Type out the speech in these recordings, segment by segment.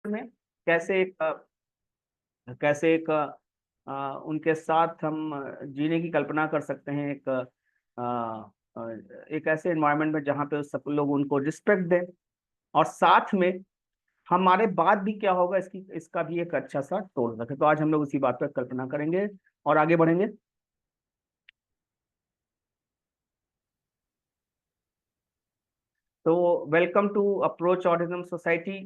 में कैसे उनके साथ हम जीने की कल्पना कर सकते हैं, एक ऐसे एनवायरनमेंट में जहाँ पे सब लोग उनको रिस्पेक्ट दें, और साथ में हमारे बाद भी क्या होगा इसका भी एक अच्छा सा तोड़ रखें। तो आज हम लोग इसी बात पर कल्पना करेंगे और आगे बढ़ेंगे। तो welcome to Approach Autism Society.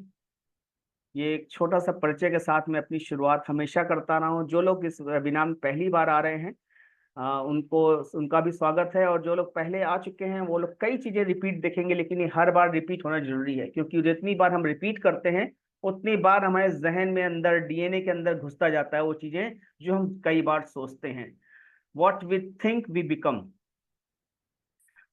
ये एक छोटा सा परिचय के साथ मैं अपनी शुरुआत हमेशा करता रहा हूँ। जो लोग इस वेबिनार में पहली बार आ रहे हैं, उनको उनका भी स्वागत है, और जो लोग पहले आ चुके हैं वो लोग कई चीजें रिपीट देखेंगे, लेकिन ये हर बार रिपीट होना जरूरी है, क्योंकि जितनी बार हम रिपीट करते हैं उतनी बार हमारे जहन में अंदर डीएनए के अंदर घुसता जाता है वो चीजें जो हम कई बार सोचते हैं। What we think we become.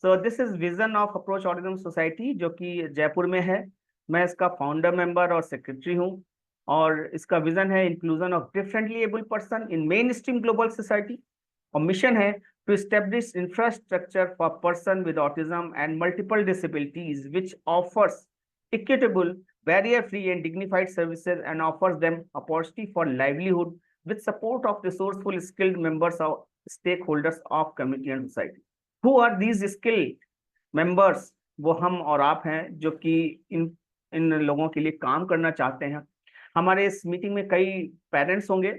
So this is vision of Approach Autism Society, जो कि जयपुर में है। मैं इसका फाउंडर मेंबर और सेक्रेटरी हूँ, और इसका विजन है inclusion of differently able person in mainstream global society. और मिशन है to establish infrastructure for person with autism and multiple disabilities which offers equitable, barrier free and dignified services and offers them opportunity for livelihood with support of resourceful skilled members of stakeholders of community and society. Who are these skilled members? वो हम और आप हैं, जो कि इन इन लोगों के लिए काम करना चाहते हैं। हमारे इस मीटिंग में कई पेरेंट्स होंगे,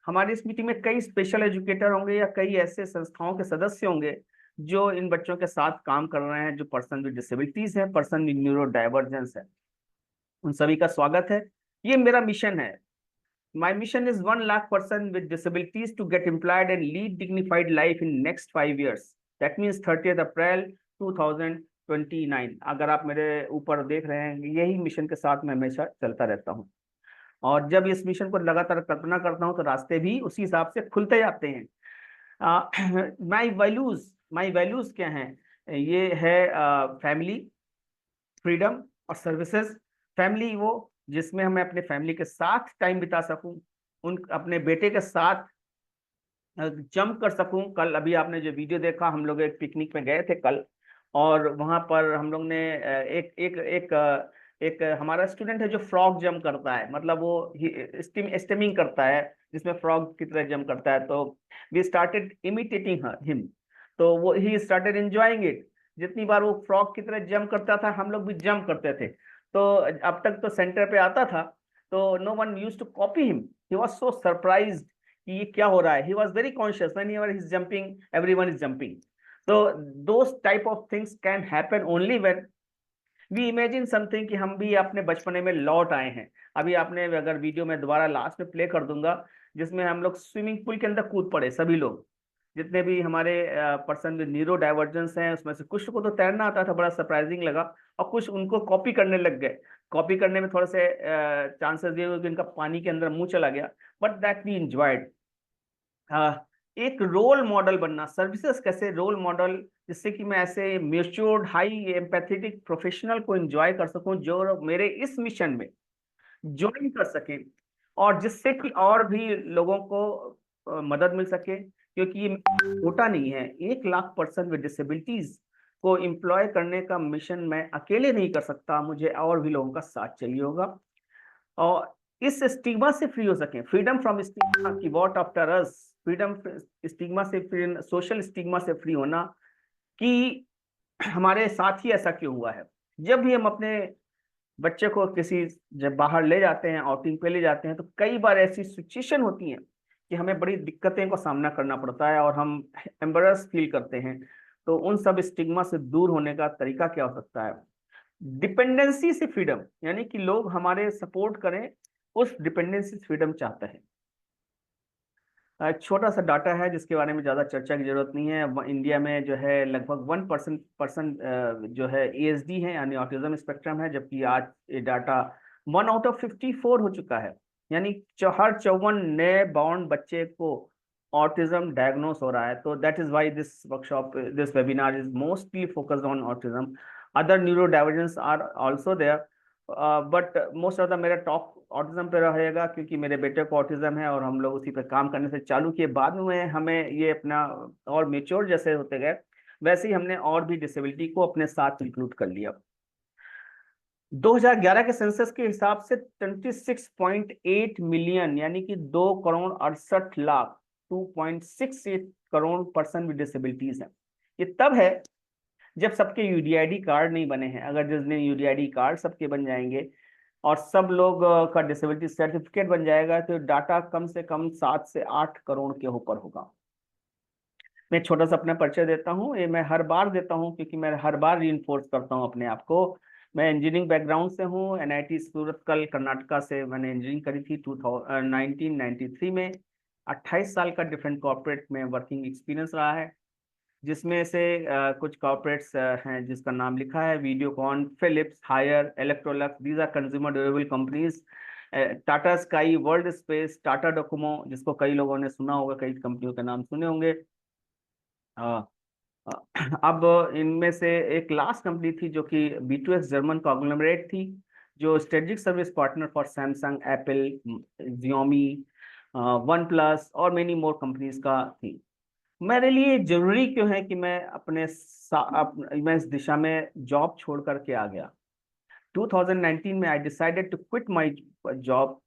हमारी इस मीटिंग में कई स्पेशल एजुकेटर होंगे, या कई ऐसे संस्थाओं के सदस्य होंगे जो इन बच्चों के साथ काम कर रहे हैं, जो पर्सन विद डिसेबिलिटीज है, पर्सन विद न्यूरो डाइवर्जेंस है। उन सभी का स्वागत है। ये मेरा मिशन है। My mission is 1 lakh person with disabilities to get employed and lead dignified life in next 5 years. That means 30th April 2029। अगर आप मेरे ऊपर देख रहे हैं, यही मिशन के साथ मैं हमेशा चलता रहता हूँ, और जब इस मिशन को लगातार कल्पना करता हूँ तो रास्ते भी उसी हिसाब से खुलते जाते हैं। माई वैल्यूज क्या हैं? ये है फैमिली, फ्रीडम और सर्विसेज। फैमिली वो जिसमें मैं अपने फैमिली के साथ टाइम बिता सकूं, उन अपने बेटे के साथ जंप कर सकूं। कल अभी आपने जो वीडियो देखा, हम लोग एक पिकनिक में गए थे कल, और वहां पर हम लोग ने एक हमारा स्टूडेंट है जो फ्रॉग जंप करता है, मतलब वो स्टेमिंग करता है, जिसमें फ्रॉग की तरह जंप करता है। तो वी स्टार्टेड इमिटेटिंग हिम, तो वो ही स्टार्टेड एंजॉयिंग इट। जितनी बार वो फ्रॉग की तरह जंप करता था, हम लोग भी जंप करते थे। तो अब तक तो सेंटर पे आता था, तो no one used to copy him. He was so surprised कि ये क्या हो रहा है। He was very conscious when he is jumping, everyone is jumping. तो those type of things can happen only when we imagine something, कि हम भी अपने बचपने में लौट आए हैं। अभी आपने, अगर वीडियो में दोबारा लास्ट में प्ले कर दूंगा, जिसमें हम लोग स्विमिंग पूल के अंदर कूद पड़े सभी लोग, जितने भी हमारे पर्सन विद न्यूरो डाइवर्जेंस हैं, उसमें से कुछ को तो तैरना आता था, बड़ा सरप्राइजिंग लगा, और कुछ उनको कॉपी करने लग गए। कॉपी करने में थोड़े से चांसेस ये हुए कि इनका पानी के अंदर मुंह चला गया, बट दैट वी एंजॉयड। एक रोल मॉडल बनना, सर्विसेज कैसे रोल मॉडल, जिससे कि मैं ऐसे मेच्योर्ड हाई एम्पैथेटिक प्रोफेशनल को एंजॉय कर सकूं, जो मेरे इस मिशन में ज्वाइन कर सके, और जिससे कि और भी लोगों को मदद मिल सके। क्योंकि ये छोटा नहीं है, 1 लाख पर्सन विद डिसेबिलिटीज को एम्प्लॉय करने का मिशन मैं अकेले नहीं कर सकता, मुझे और भी लोगों का साथ चाहिए होगा। और इस स्टिग्मा से फ्री हो सके, फ्रीडम फ्रॉम स्टिग्मा की what after us, freedom stigma से फ्री, सोशल स्टिग्मा से फ्री होना, कि हमारे साथ ही ऐसा क्यों हुआ है। जब भी हम अपने बच्चे को किसी जब बाहर ले जाते हैं, आउटिंग पे ले जाते हैं, तो कई बार ऐसी सिचुएशन होती है कि हमें बड़ी दिक्कतें का सामना करना पड़ता है, और हम एम्बेरस फील करते हैं। तो उन सब स्टिग्मा से दूर होने का तरीका क्या हो सकता है? डिपेंडेंसी से फ्रीडम, यानी कि लोग हमारे सपोर्ट करें, उस डिपेंडेंसी से फ्रीडम चाहता है। एक छोटा सा डाटा है जिसके बारे में ज्यादा चर्चा की जरूरत नहीं है। इंडिया में जो है लगभग 1% जो है एएसडी है, यानी ऑटिज्म स्पेक्ट्रम है, जबकि आज ये डाटा 1 आउट ऑफ 54 हो चुका है। यानी हर 54 नए बॉर्न बच्चे को ऑटिज्म डायग्नोस हो रहा है। तो that is why this workshop, this webinar is mostly focused on autism. Other neurodivergence are also there, but most of the मेरा टॉक ऑटिज्म पे रहेगा, क्योंकि मेरे बेटे को ऑटिज्म है, और हम लोग उसी पे काम करने से चालू किए। बाद में हमें ये अपना और मेच्योर जैसे होते गए, वैसे ही हमने और भी डिसेबिलिटी को अपने साथ इंक्लूड कर लिया। 2011 के सेंसस के हिसाब से 26.8 मिलियन, यानी कि 2 crore 68 lakh, 2.68 crore person with disabilities है। ये तब है जब सबके यूडीआईडी कार्ड नहीं बने हैं। अगर जिस दिन यूडीआईडी कार्ड सबके बन जाएंगे और सब लोग का डिसेबिलिटी सर्टिफिकेट बन जाएगा, तो डाटा कम से कम 7 से 8 करोड़ के ऊपर होगा। मैं छोटा सा अपना परिचय देता हूँ, ये मैं हर बार देता हूँ क्योंकि मैं हर बार रीइंफोर्स करता हूँ अपने आप को। मैं इंजीनियरिंग बैकग्राउंड से हूँ, एनआईटी सूरतकल कर्नाटका से मैंने इंजीनियरिंग करी थी 1993 में। 28 साल का डिफरेंट कॉर्पोरेट में वर्किंग एक्सपीरियंस रहा है, जिसमें से कुछ कॉर्पोरेट्स हैं जिसका नाम लिखा है Videocon, Philips, Haier, Electrolux, these are consumer durable companies. Tata Sky, World Space, Tata Docomo, जिसको कई लोगों ने सुना होगा, कई कंपनियों के नाम सुने होंगे। अब इनमें से एक लास्ट कंपनी थी जो कि B2S जर्मन कॉन्ग्लोमरेट थी, जो strategic service partner for Samsung, Apple, Xiaomi, one plus और मेनी मोर कंपनीज का थी। मेरे लिए जरूरी क्यों है कि मैं मैं इस दिशा में जॉब छोड़ करके आ गया। 2019 में I decided to quit my job.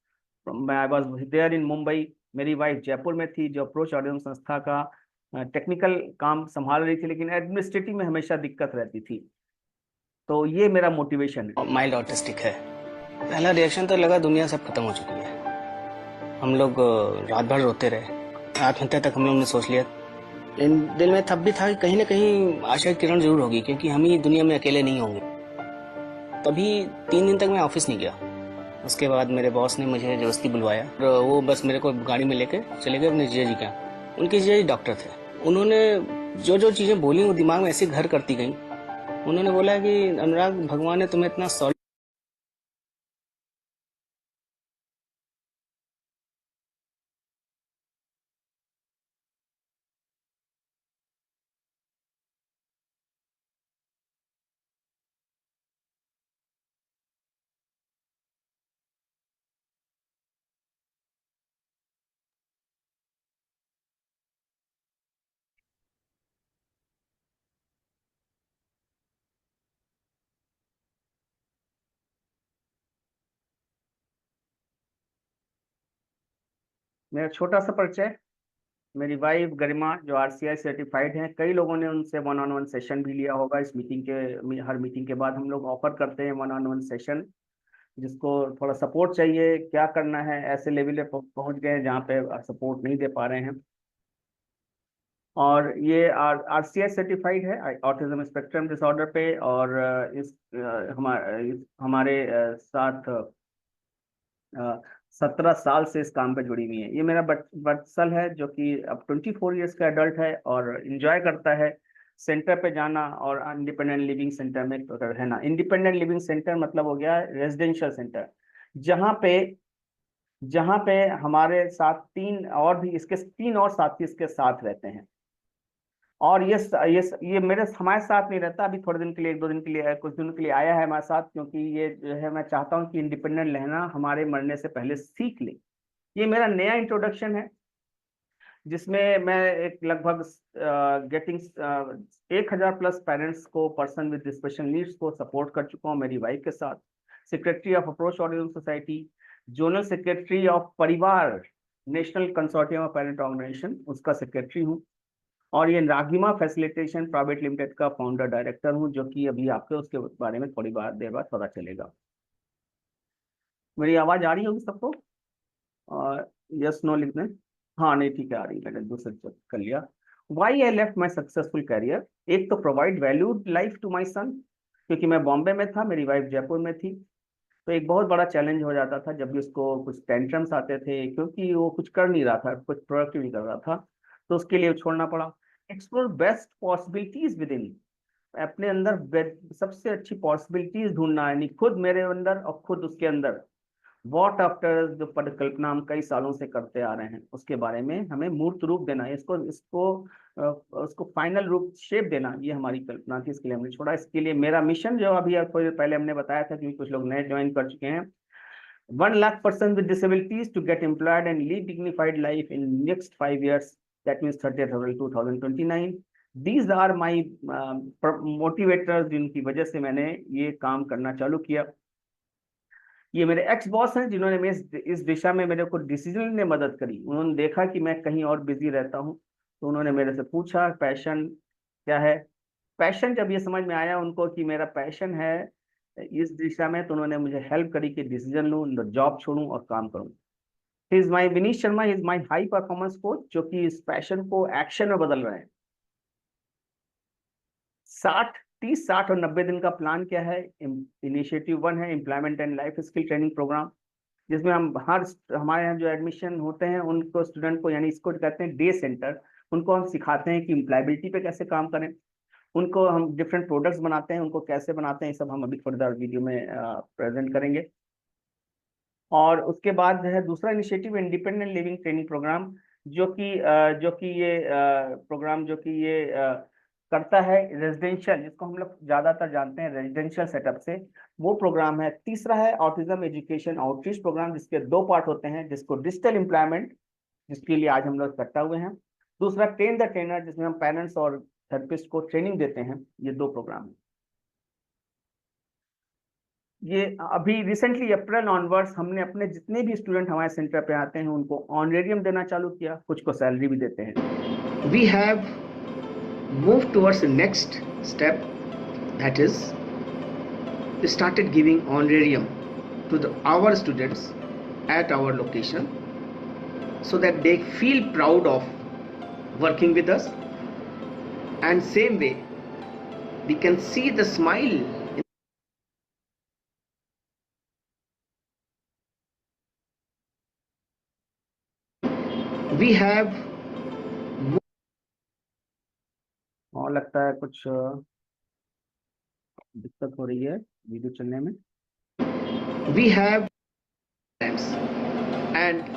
I was there in Mumbai. मेरी वाइफ जयपुर में थी, जो अप्रोच ऑडियो संस्था का टेक्निकल काम संभाल रही थी, लेकिन एडमिनिस्ट्रेटिव में हमेशा दिक्कत रहती थी। तो ये मेरा मोटिवेशन है। माइल्ड ऑटिस्टिक है। पहला रिएक्शन तो लगा दुनिया सब खत्म हो चुकी है। हम लोग रात भर रोते रहे, आत्महत्या तक हम लोग ने सोच लिया। इन दिल में तब भी था कि कहीं ना कहीं आशा की किरण जरूर होगी, क्योंकि हम ही दुनिया में अकेले नहीं होंगे। तभी 3 दिन तक मैं ऑफिस नहीं गया। उसके बाद मेरे बॉस ने मुझे जबरदस्ती बुलवाया और वो बस मेरे को गाड़ी में लेके चले गए अपने जीजा जी का। उनके जीजा जी डॉक्टर थे। उन्होंने जो जो चीजें बोली वो दिमाग में ऐसे घर करती गई। उन्होंने बोला कि अनुराग, भगवान ने तुम्हें इतना सॉलिड मेरा छोटा सा परिचय। मेरी वाइफ गरिमा, जो RCI सर्टिफाइड हैं, कई लोगों ने उनसे वन ऑन वन सेशन भी लिया होगा। इस मीटिंग के हर मीटिंग के बाद हम लोग ऑफर करते हैं वन ऑन वन सेशन, जिसको थोड़ा सपोर्ट चाहिए, क्या करना है, ऐसे लेवल पे पहुंच गए हैं जहाँ पे सपोर्ट नहीं दे पा रहे हैं। और ये RCI सर्टिफाइड है ऑटिज्म स्पेक्ट्रम डिसऑर्डर पे। और हमारे साथ 17 साल से इस काम पे जुड़ी हुई है। ये मेरा बत्सल है, जो कि अब 24 ईयर्स का एडल्ट है और इंजॉय करता है सेंटर पे जाना और इंडिपेंडेंट लिविंग सेंटर में रहना। इंडिपेंडेंट लिविंग सेंटर मतलब हो गया रेजिडेंशियल सेंटर, जहाँ पे जहाँ पे हमारे साथ तीन और साथी इसके साथ रहते हैं। और ये मेरे हमारे साथ नहीं रहता, अभी थोड़े दिन के लिए, 1-2 दिन के लिए, कुछ दिनों के लिए आया है हमारे साथ, क्योंकि ये जो है, मैं चाहता हूँ कि इंडिपेंडेंट रहना हमारे मरने से पहले सीख ले। ये मेरा नया इंट्रोडक्शन है, जिसमें मैं एक लगभग गेटिंग 1,000+ पेरेंट्स को, पर्सन विद स्पेशल नीड्स को सपोर्ट कर चुका हूँ मेरी वाइफ के साथ। Secretary of approach audio society, zonal secretary of Parivaar national consortium of parent organization, उसका सेक्रेटरी हूँ। और ये नागिमा फैसिलिटेशन प्राइवेट लिमिटेड का फाउंडर डायरेक्टर हूँ, जो कि अभी आपको उसके बारे में थोड़ी देर बाद पता चलेगा। मेरी आवाज आ रही होगी सबको? और यस नो लिख दें। हाँ, नहीं, ठीक है, आ रही है, मैंने दूसरे चेक कर लिया। Why I left my successful career. एक तो provide valued life to my son, क्योंकि मैं बॉम्बे में था, मेरी वाइफ जयपुर में थी। तो एक बहुत बड़ा चैलेंज हो जाता था जब भी उसको कुछ टेंट्रम्स आते थे, क्योंकि वो कुछ कर नहीं रहा था, कुछ प्रोडक्टिव नहीं कर रहा था, तो उसके लिए छोड़ना पड़ा। Explore best possibilities with in, अपने अंदर सबसे अच्छी पॉसिबिलिटीज ढूंढना, यानी खुद मेरे अंदर और खुद उसके अंदर। वॉट आफ्टर, जो परिकल्पना हम कई सालों से करते आ रहे हैं, उसके बारे में हमें मूर्त रूप देना है, इसको इसको उसको फाइनल रूप शेप देना, ये हमारी कल्पना थी। इसके लिए हमने छोड़ा। इसके लिए मेरा मिशन, जो अभी थोड़ी देर पहले हमने बताया था, क्योंकि कुछ लोग नए ज्वाइन कर चुके हैं, 1 lakh person with disabilities to get employed and lead dignified life in next 5 years, that means 30th April 2029। These are my motivators, जिनकी वजह से मैंने ये काम करना चालू किया। ये मेरे एक्स बॉस हैं जिन्होंने मैं इस दिशा में मेरे को डिसीजन लेने में मदद करी। उन्होंने देखा कि मैं कहीं और बिजी रहता हूँ, तो उन्होंने मेरे से पूछा पैशन क्या है। पैशन जब ये समझ में आया उनको कि मेरा पैशन है इस दिशा में, तो उन्होंने मुझे हेल्प करी कि डिसीजन लूँ, जॉब छोड़ूं और काम करूं। He is my Vineet Sharma, is my high performance coach, जो कि इस पैशन को एक्शन में बदल रहे हैं। 60 और 90 दिन का प्लान क्या है? इनिशिएटिव 1 है employment and life skill training program, जिसमें हम हमारे यहाँ जो एडमिशन होते हैं उनको स्टूडेंट को, यानी इसको कहते हैं डे सेंटर, उनको हम सिखाते हैं कि एम्प्लॉयबिलिटी पे कैसे काम करें। उनको हम डिफरेंट प्रोडक्ट्स बनाते हैं, उनको कैसे बनाते हैं, ये सब हम अभी फर्दर वीडियो में प्रेजेंट करेंगे। और उसके बाद जो है दूसरा initiative independent living training program, जो कि ये प्रोग्राम जो कि ये करता है रेजिडेंशियल, जिसको हम लोग ज्यादातर जानते हैं रेजिडेंशियल सेटअप से, वो प्रोग्राम है। तीसरा है ऑटिज्म एजुकेशन आउटरीच प्रोग्राम, जिसके 2 पार्ट होते हैं, जिसको डिजिटल एम्प्लॉयमेंट, जिसके लिए आज हम लोग इकट्ठा हुए हैं। दूसरा ट्रेन द ट्रेनर, जिसमें हम पेरेंट्स और थेरेपिस्ट को ट्रेनिंग देते हैं। ये 2 प्रोग्राम है। ये अभी रिसेंटली अप्रैल ऑनवर्ड्स हमने अपने जितने भी स्टूडेंट हमारे सेंटर पे आते हैं उनको ऑनरेरियम देना चालू किया, कुछ को सैलरी भी देते हैं। We have moved towards the next step, that is, we started giving honorarium to our students at our location, so that they feel proud of working with us, and same way we can see the smile. We have और लगता है कुछ दिक्कत हो रही है video चलने में। we have and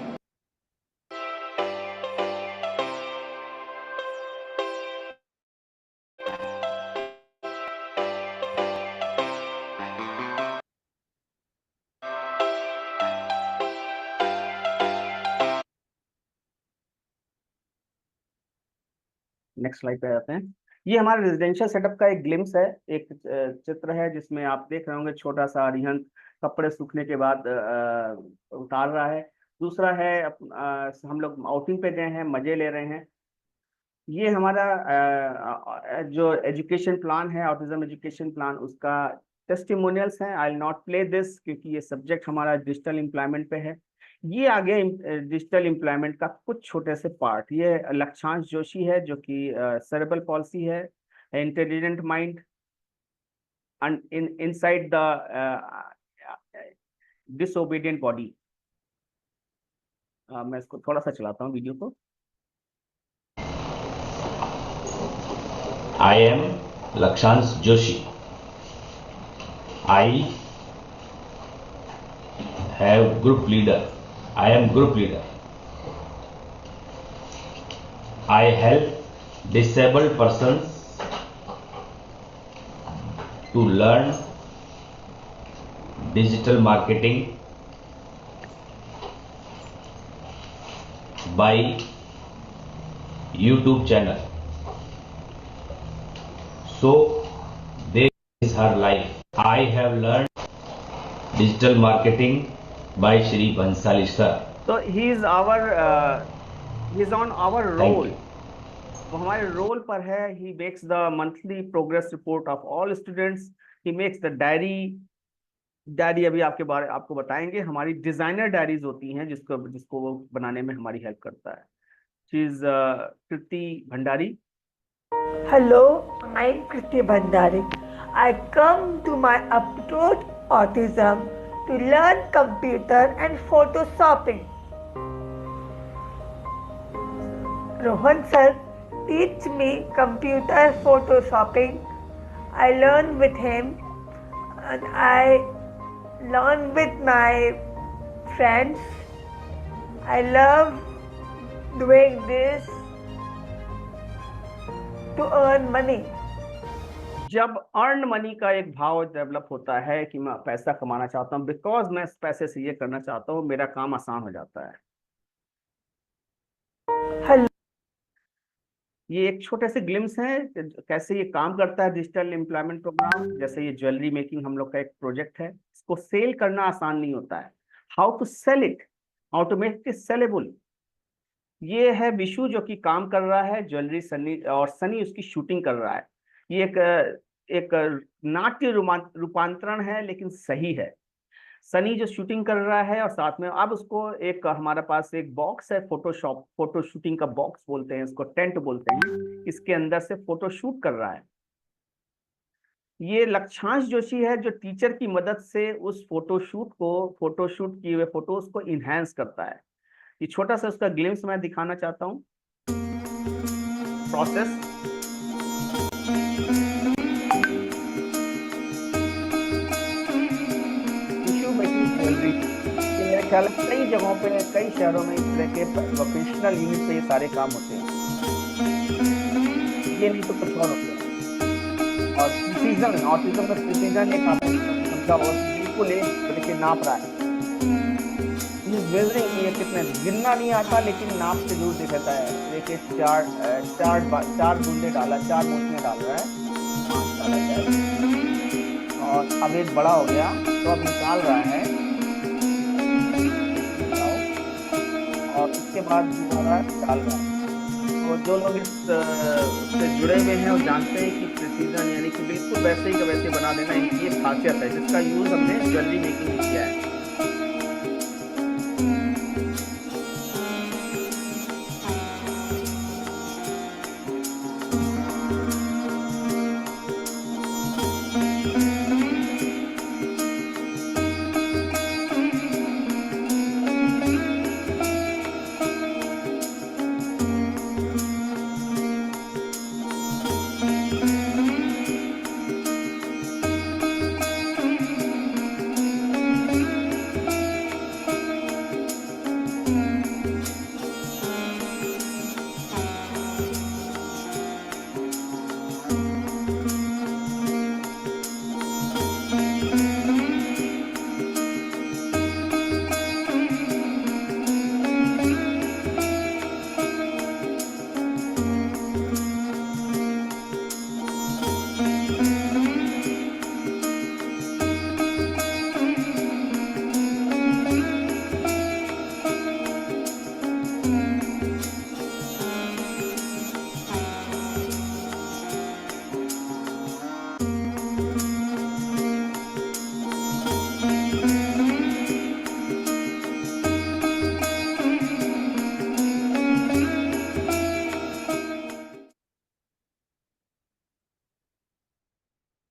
next slide पे आते हैं। ये हमारे रेजिडेंशियल सेटअप का एक ग्लिम्स है, एक चित्र है जिसमें आप देख रहे होंगे छोटा सा अरिहंत कपड़े सूखने के बाद उतार रहा है। दूसरा है हम लोग आउटिंग पे गए हैं, मजे ले रहे हैं। ये हमारा जो एजुकेशन प्लान है, ऑटिज्म एजुकेशन प्लान, उसका टेस्टिमोनियल्स हैं। I will not play this क्योंकि ये सब्जेक्ट हमारा डिजिटल एम्प्लॉयमेंट पे है। ये आगे डिजिटल एम्प्लॉयमेंट का कुछ छोटे से पार्ट। ये लक्षांश जोशी है जो कि सेरेब्रल पॉलिसी है, intelligent mind inside the disobedient body. मैं इसको थोड़ा सा चलाता हूँ वीडियो को। I am Lakshans Joshi. I have group leader. I am group leader. I help disabled persons to learn digital marketing by YouTube channel. So this is her life. I have learned digital marketing by Shri Bhansali sir. So he is on our Thank roll. you. वो हमारे role पर है। He makes the monthly progress report of all students. He makes the diary अभी आपको बताएंगे। हमारी designer diaries होती हैं जिसको वो बनाने में हमारी हेल्प करता है। She is Kriti Bhandari. Hello, I'm Kriti Bhandari. I come to my approach autism to learn computer and photoshopping. Rohan sir teach me computer photoshopping. I learn with him and I learn with my friends. I love doing this to earn money. जब earn money का एक भाव develop होता है कि मैं पैसा कमाना चाहता हूँ, बिकॉज मैं इस पैसे से ये करना चाहता हूँ, मेरा काम आसान हो जाता है। Hello. ये एक छोटे से ग्लिम्स हैं कैसे ये काम करता है डिजिटल एम्प्लॉयमेंट प्रोग्राम। जैसे ये ज्वेलरी मेकिंग हम लोग का एक प्रोजेक्ट है, इसको सेल करना आसान नहीं होता है। How to sell it, how to make it sellable. ये है विशु जो कि काम कर रहा है ज्वेलरी, सनी, और सनी उसकी शूटिंग कर रहा है। ये एक नाट्य रूपांतरण है, लेकिन सही है। सनी जो शूटिंग कर रहा है, और साथ में अब उसको एक हमारे पास एक बॉक्स है, फोटोशॉप, फोटो शूटिंग का बॉक्स बोलते हैं इसको, टेंट बोलते हैं, इसके अंदर से फोटो शूट कर रहा है। ये लक्षांश जोशी है जो टीचर की मदद से उस फोटोशूट किए हुए फोटोज को इनहेंस करता है। ये छोटा सा उसका ग्लिम्स मैं दिखाना चाहता हूँ, प्रोसेस। टिश्यू मेकिंग ज्वेलरी, ये मेरे ख्याल में कई जगहों पे, कई शहरों में इस तरह के वोकेशनल यूनिट पे ये सारे काम होते हैं। ये नहीं तो कुछ और होते हैं। और प्रिसीजन, ऑटिज्म का प्रिसीजन एक आपने समझा होगा, बिल्कुल एक तरह से नाप रहा है। मेजरिंग, ये कितने गिनना नहीं आता, लेकिन नाप से जरूर दिखाता है। देखिए चार बूंदे डाला, 4 मोतियां डाल रहा है, 5 डाला जाए, और अब एक बड़ा हो गया तो अब निकाल रहा है, और उसके बाद दोबारा डाल रहा है। तो जो लोग इससे जुड़े हुए हैं वो जानते हैं कि प्रिसीजन यानी कि बिल्कुल वैसे ही का वैसे बना देना, इनकी ये खासियत है, जिसका यूज हमने ज्वेलरी मेकिंग में किया है।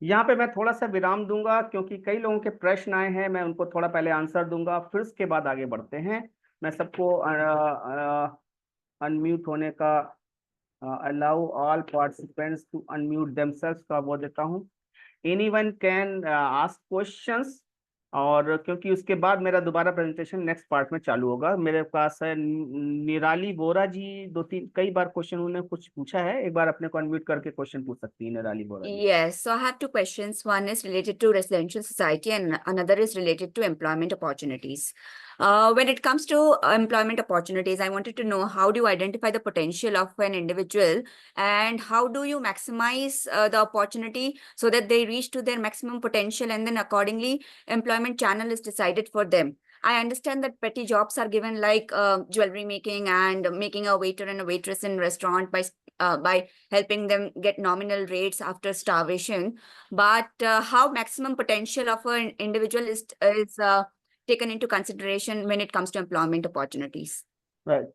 यहाँ पे मैं थोड़ा सा विराम दूंगा, क्योंकि कई लोगों के प्रश्न आए हैं, मैं उनको थोड़ा पहले आंसर दूंगा, फिर उसके बाद आगे बढ़ते हैं। मैं सबको अनम्यूट होने का, allow all participants to unmute themselves का वो देता हूँ। एनीवन कैन आस्क क्वेश्चंस, और क्योंकि उसके बाद मेरा दोबारा प्रेजेंटेशन नेक्स्ट पार्ट में चालू होगा। मेरे पास है निराली बोरा जी, 2-3 कई बार क्वेश्चन उन्होंने कुछ पूछा है, एक बार अपने को अनम्यूट करके क्वेश्चन पूछ सकती है निराली बोरा जी। Yes, so I have 2 questions. One is related to residential society and another is related to employment opportunities. When it comes to employment opportunities, I wanted to know, how do you identify the potential of an individual and how do you maximize the opportunity so that they reach to their maximum potential, and then accordingly employment channel is decided for them. I understand that petty jobs are given, like jewelry making and making a waiter and a waitress in restaurant by helping them get nominal rates after starvation. But how maximum potential of an individual is taken into consideration when it comes to employment opportunities? Right.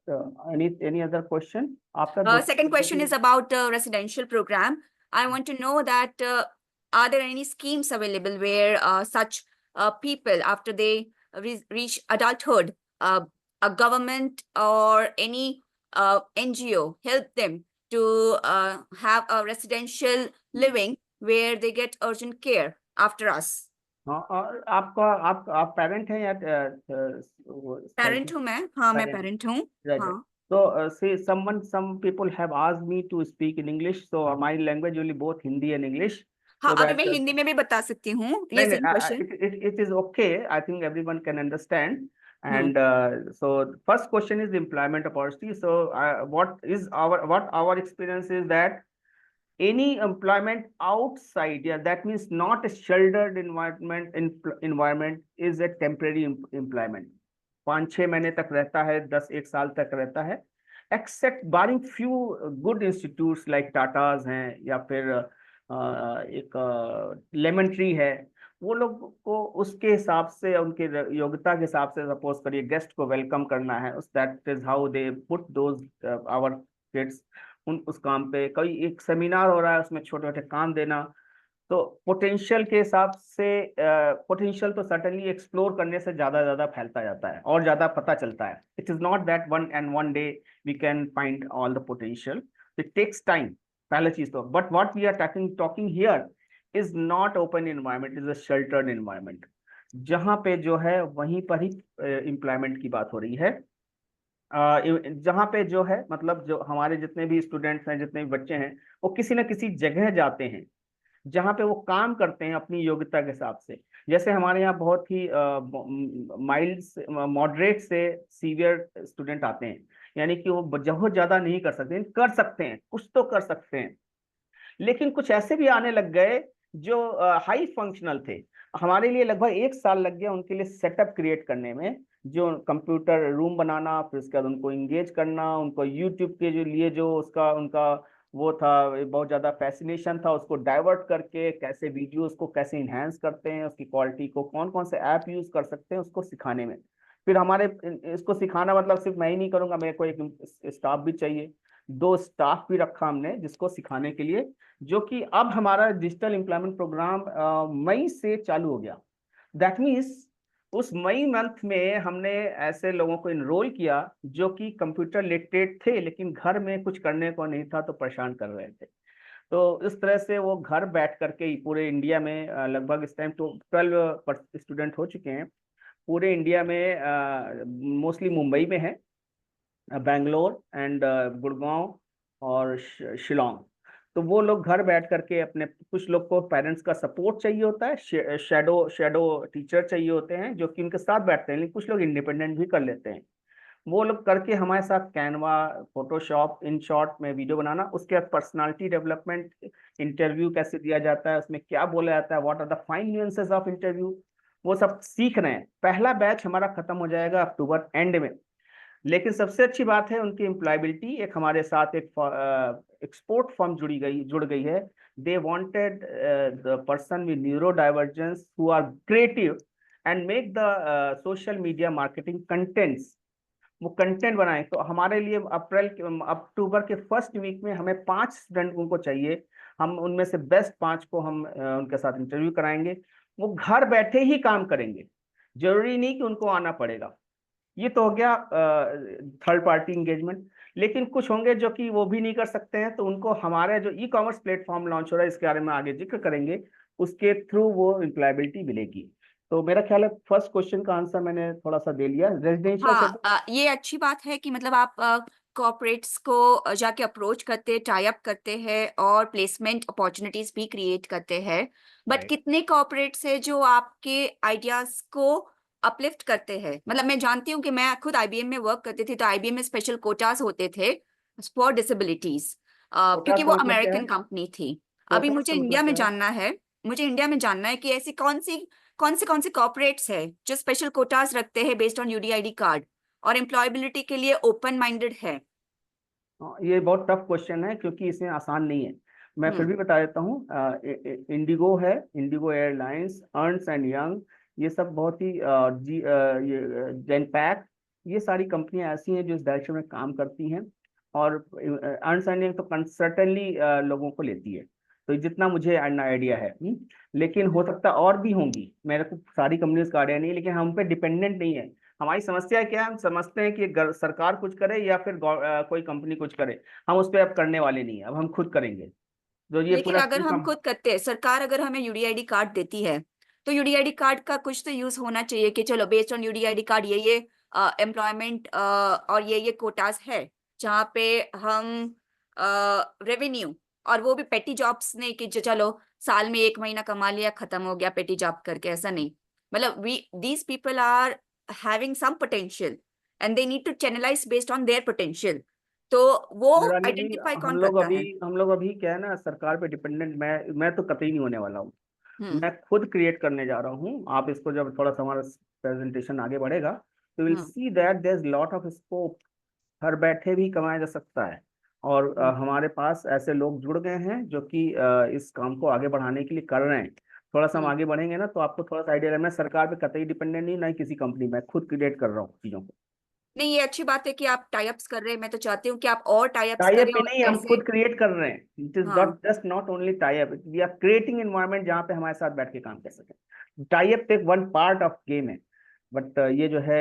Any other question? After Second question is about residential program. I want to know that are there any schemes available where such people, after they reach adulthood, a government or any NGO help them to have a residential living where they get urgent care after us? हाँ, और आप parent हैं या parent हूँ मैं, हाँ मैं Parent. Parent हूँ, Right. हाँ. So say some people have asked me to speak in English, so my language only both Hindi and English. हाँ, So अभी that, मैं हिंदी में भी बता सकती हूँ ये नहीं, same question. it is okay. I think everyone can understand. And so first question is employment opportunity. So what our experience is that any employment outside, yeah, that means not a sheltered environment is a temporary employment. 5-6 महीने तक रहता है, 10-1 साल तक रहता है, except barring few good institutes like Tatas हैं या फिर एक लेमन ट्री है, वो लोग को उसके हिसाब से, उनके योग्यता के हिसाब से, सपोज करिए गेस्ट को वेलकम करना है, that is how they put those our kids उस काम पे। कोई एक सेमिनार हो रहा है, उसमें छोटे छोटे काम देना, तो पोटेंशियल के हिसाब से, पोटेंशियल तो सर्टेनली एक्सप्लोर करने से ज्यादा फैलता जाता है और ज्यादा पता चलता है। It is not that one day we can find all the potential, it takes time, पहला चीज तो। But what we are talking here is not open environment, is a sheltered environment, जहां पे जो है वहीं पर ही एम्प्लॉयमेंट की बात हो रही है। जहाँ पे जो है, मतलब जो हमारे जितने भी स्टूडेंट्स हैं, जितने भी बच्चे हैं, वो किसी न किसी जगह जाते हैं जहाँ पे वो काम करते हैं अपनी योग्यता के हिसाब से। जैसे हमारे यहाँ बहुत ही माइल्ड मॉडरेट से सीवियर स्टूडेंट आते हैं, यानी कि वो बहुत ज्यादा नहीं कर सकते हैं, कुछ तो कर सकते हैं, लेकिन कुछ ऐसे भी आने लग गए जो हाई फंक्शनल थे। हमारे लिए लगभग 1 साल लग गया उनके लिए सेटअप क्रिएट करने में, जो कंप्यूटर रूम बनाना, फिर उसके बाद उनको इंगेज करना, उनको यूट्यूब के जो लिए जो उसका उनका वो था, बहुत ज्यादा फैसिनेशन था, उसको डाइवर्ट करके कैसे वीडियोस को कैसे इनहेंस करते हैं, उसकी क्वालिटी को, कौन कौन से ऐप यूज कर सकते हैं उसको सिखाने में। फिर हमारे इसको सिखाना मतलब सिर्फ मैं ही नहीं करूंगा, मेरे को एक स्टाफ भी चाहिए, 2 स्टाफ भी रखा हमने जिसको सिखाने के लिए, जो कि अब हमारा डिजिटल एम्प्लॉयमेंट प्रोग्राम मई से चालू हो गया। दैट मीन्स उस मई मंथ में हमने ऐसे लोगों को इनरोल किया जो कि कंप्यूटर लिटरेट थे, लेकिन घर में कुछ करने को नहीं था तो परेशान कर रहे थे। तो इस तरह से वो घर बैठ करके ही पूरे इंडिया में लगभग इस टाइम तो 12 स्टूडेंट हो चुके हैं पूरे इंडिया में, मोस्टली मुंबई में है, बेंगलोर एंड गुड़गांव और शिलोंग। तो वो लोग घर बैठ करके अपने, कुछ लोग को पेरेंट्स का सपोर्ट चाहिए होता है, शेडो टीचर चाहिए होते हैं जो कि उनके साथ बैठते हैं, लेकिन कुछ लोग इंडिपेंडेंट भी कर लेते हैं। वो लोग करके हमारे साथ कैनवा, फोटोशॉप, इन शॉर्ट में वीडियो बनाना, उसके बाद पर्सनालिटी डेवलपमेंट, इंटरव्यू कैसे दिया जाता है, उसमें क्या बोला जाता है, what are the fine nuances of interview, वो सब सीख रहे हैं। पहला बैच हमारा खत्म हो जाएगा अक्टूबर एंड में। लेकिन सबसे अच्छी बात है उनकी एम्प्लॉयबिलिटी, एक हमारे साथ एक एक्सपोर्ट फर्म जुड़ गई है। They wanted the person with neurodivergence who are creative and make the social media marketing contents, वो कंटेंट बनाए। तो हमारे लिए अक्टूबर के फर्स्ट वीक में हमें 5 स्टूडेंट उनको चाहिए, हम उनमें से बेस्ट 5 को हम उनके साथ इंटरव्यू कराएंगे। वो घर बैठे ही काम करेंगे, जरूरी नहीं कि उनको आना पड़ेगा। ये तो हो गया थर्ड पार्टी इंगेजमेंट। लेकिन कुछ होंगे जो कि वो भी नहीं कर सकते हैं, तो उनको हमारे जो ई कॉमर्स प्लेटफॉर्म लॉन्च हो रहा है, इसके बारे में आगे जिक्र करेंगे, उसके थ्रू वो एम्प्लॉयबिलिटी मिलेगी। तो मेरा ख्याल है फर्स्ट क्वेश्चन का आंसर मैंने थोड़ा सा दे लिया। रेजिडेंशियल ये अच्छी बात है कि मतलब आप कॉर्पोरेट्स को जाके अप्रोच करते, टाई अप करते हैं और प्लेसमेंट अपॉर्चुनिटीज भी क्रिएट करते हैं। But Right. कितने कॉर्पोरेट्स है जो आपके आइडियाज को अपलिफ्ट करते हैं? मतलब मैं जानती हूँ कि मैं खुद आईबीएम में वर्क करती थी, तो आईबीएम में स्पेशल कोटास होते थे फॉर डिसेबिलिटीज, क्योंकि वो अमेरिकन कंपनी थी। अभी मुझे इंडिया में जानना है, कि ऐसी कौन से कॉर्पोरेट्स है जो स्पेशल कोटास रखते हैं बेस्ड ऑन यूडीआईडी कार्ड और एम्प्लॉयबिलिटी के लिए ओपन माइंडेड है। ये बहुत टफ क्वेश्चन है क्योंकि इसमें आसान नहीं है, मैं फिर भी बता देता हूँ। इंडिगो है, Indigo airlines, earns and young, ये सब बहुत ही जेनपैक, ये सारी कंपनियां ऐसी हैं जो इस डायरेक्शन में काम करती हैं। और अर्न्स एंड यंग तो सर्टेनली लोगों को लेती है, तो जितना मुझे आइडिया है। लेकिन हो सकता और भी होंगी, मेरे को सारी कंपनीज का आइडिया नहीं है, लेकिन हम पे डिपेंडेंट नहीं है। हमारी समस्या क्या है, हम समझते हैं कि सरकार कुछ करे या फिर कोई कंपनी कुछ करे, हम उस पर अब करने वाले नहीं है, अब हम खुद करेंगे। जो ये लेकिन पूरा अगर हम खुद करते हैं, सरकार अगर हमें यूडीआईडी कार्ड देती है, तो यूडीआईडी कार्ड का कुछ तो यूज होना चाहिए कि चलो बेस्ड ऑन यूडीआईडी कार्ड ये एम्प्लॉयमेंट और ये कोटास है जहाँ पे हम रेवेन्यू, और वो भी पेटी जॉब्स नहीं कि चलो साल में 1 महीना कमा लिया खत्म हो गया पेटी जॉब करके, ऐसा नहीं। मतलब these people are having some potential and they need to channelize based on their potential. तो वो निराली जी, आइडेंटिफाई कौन करता है? हम लोग अभी क्या है ना, सरकार पे डिपेंडेंट मैं तो कतई नहीं होने वाला हूँ। हम्म। मैं खुद क्रिएट करने जा रहा हूँ। आप इसको जब थोड़ा सा हमारा प्रेजेंटेशन आगे बढ़ेगा तो will hmm. See that there is lot of scope. घर बैठे भी कमाया जा सकता है। और हमारे पास ऐसे लोग जुड़ गए हैं जो कि इस काम को आगे बढ़ाने के लिए कर रहे हैं। थोड़ा सा हम हम्म। आगे बढ़ेंगे ना तो आपको थोड़ा सा आइडिया। मैं सरकार पे कतई डिपेंडेंट नहीं, ना ही किसी कंपनी। मैं खुद क्रिएट कर रहा हूँ चीजों को। नहीं, ये अच्छी बात है कि आप टाई अप्स कर रहे हैं। मैं तो चाहती हूँ कि आप और टाई अप्स टाई अप करें भी और नहीं, हम ऐसे। खुद क्रिएट कर रहे हैं। इट इज हाँ। Not just not only tie up, we are creating environment जहाँ पे हमारे साथ बैठ के काम कर सकें। टाई अप एक वन पार्ट ऑफ गेम है। बट ये जो है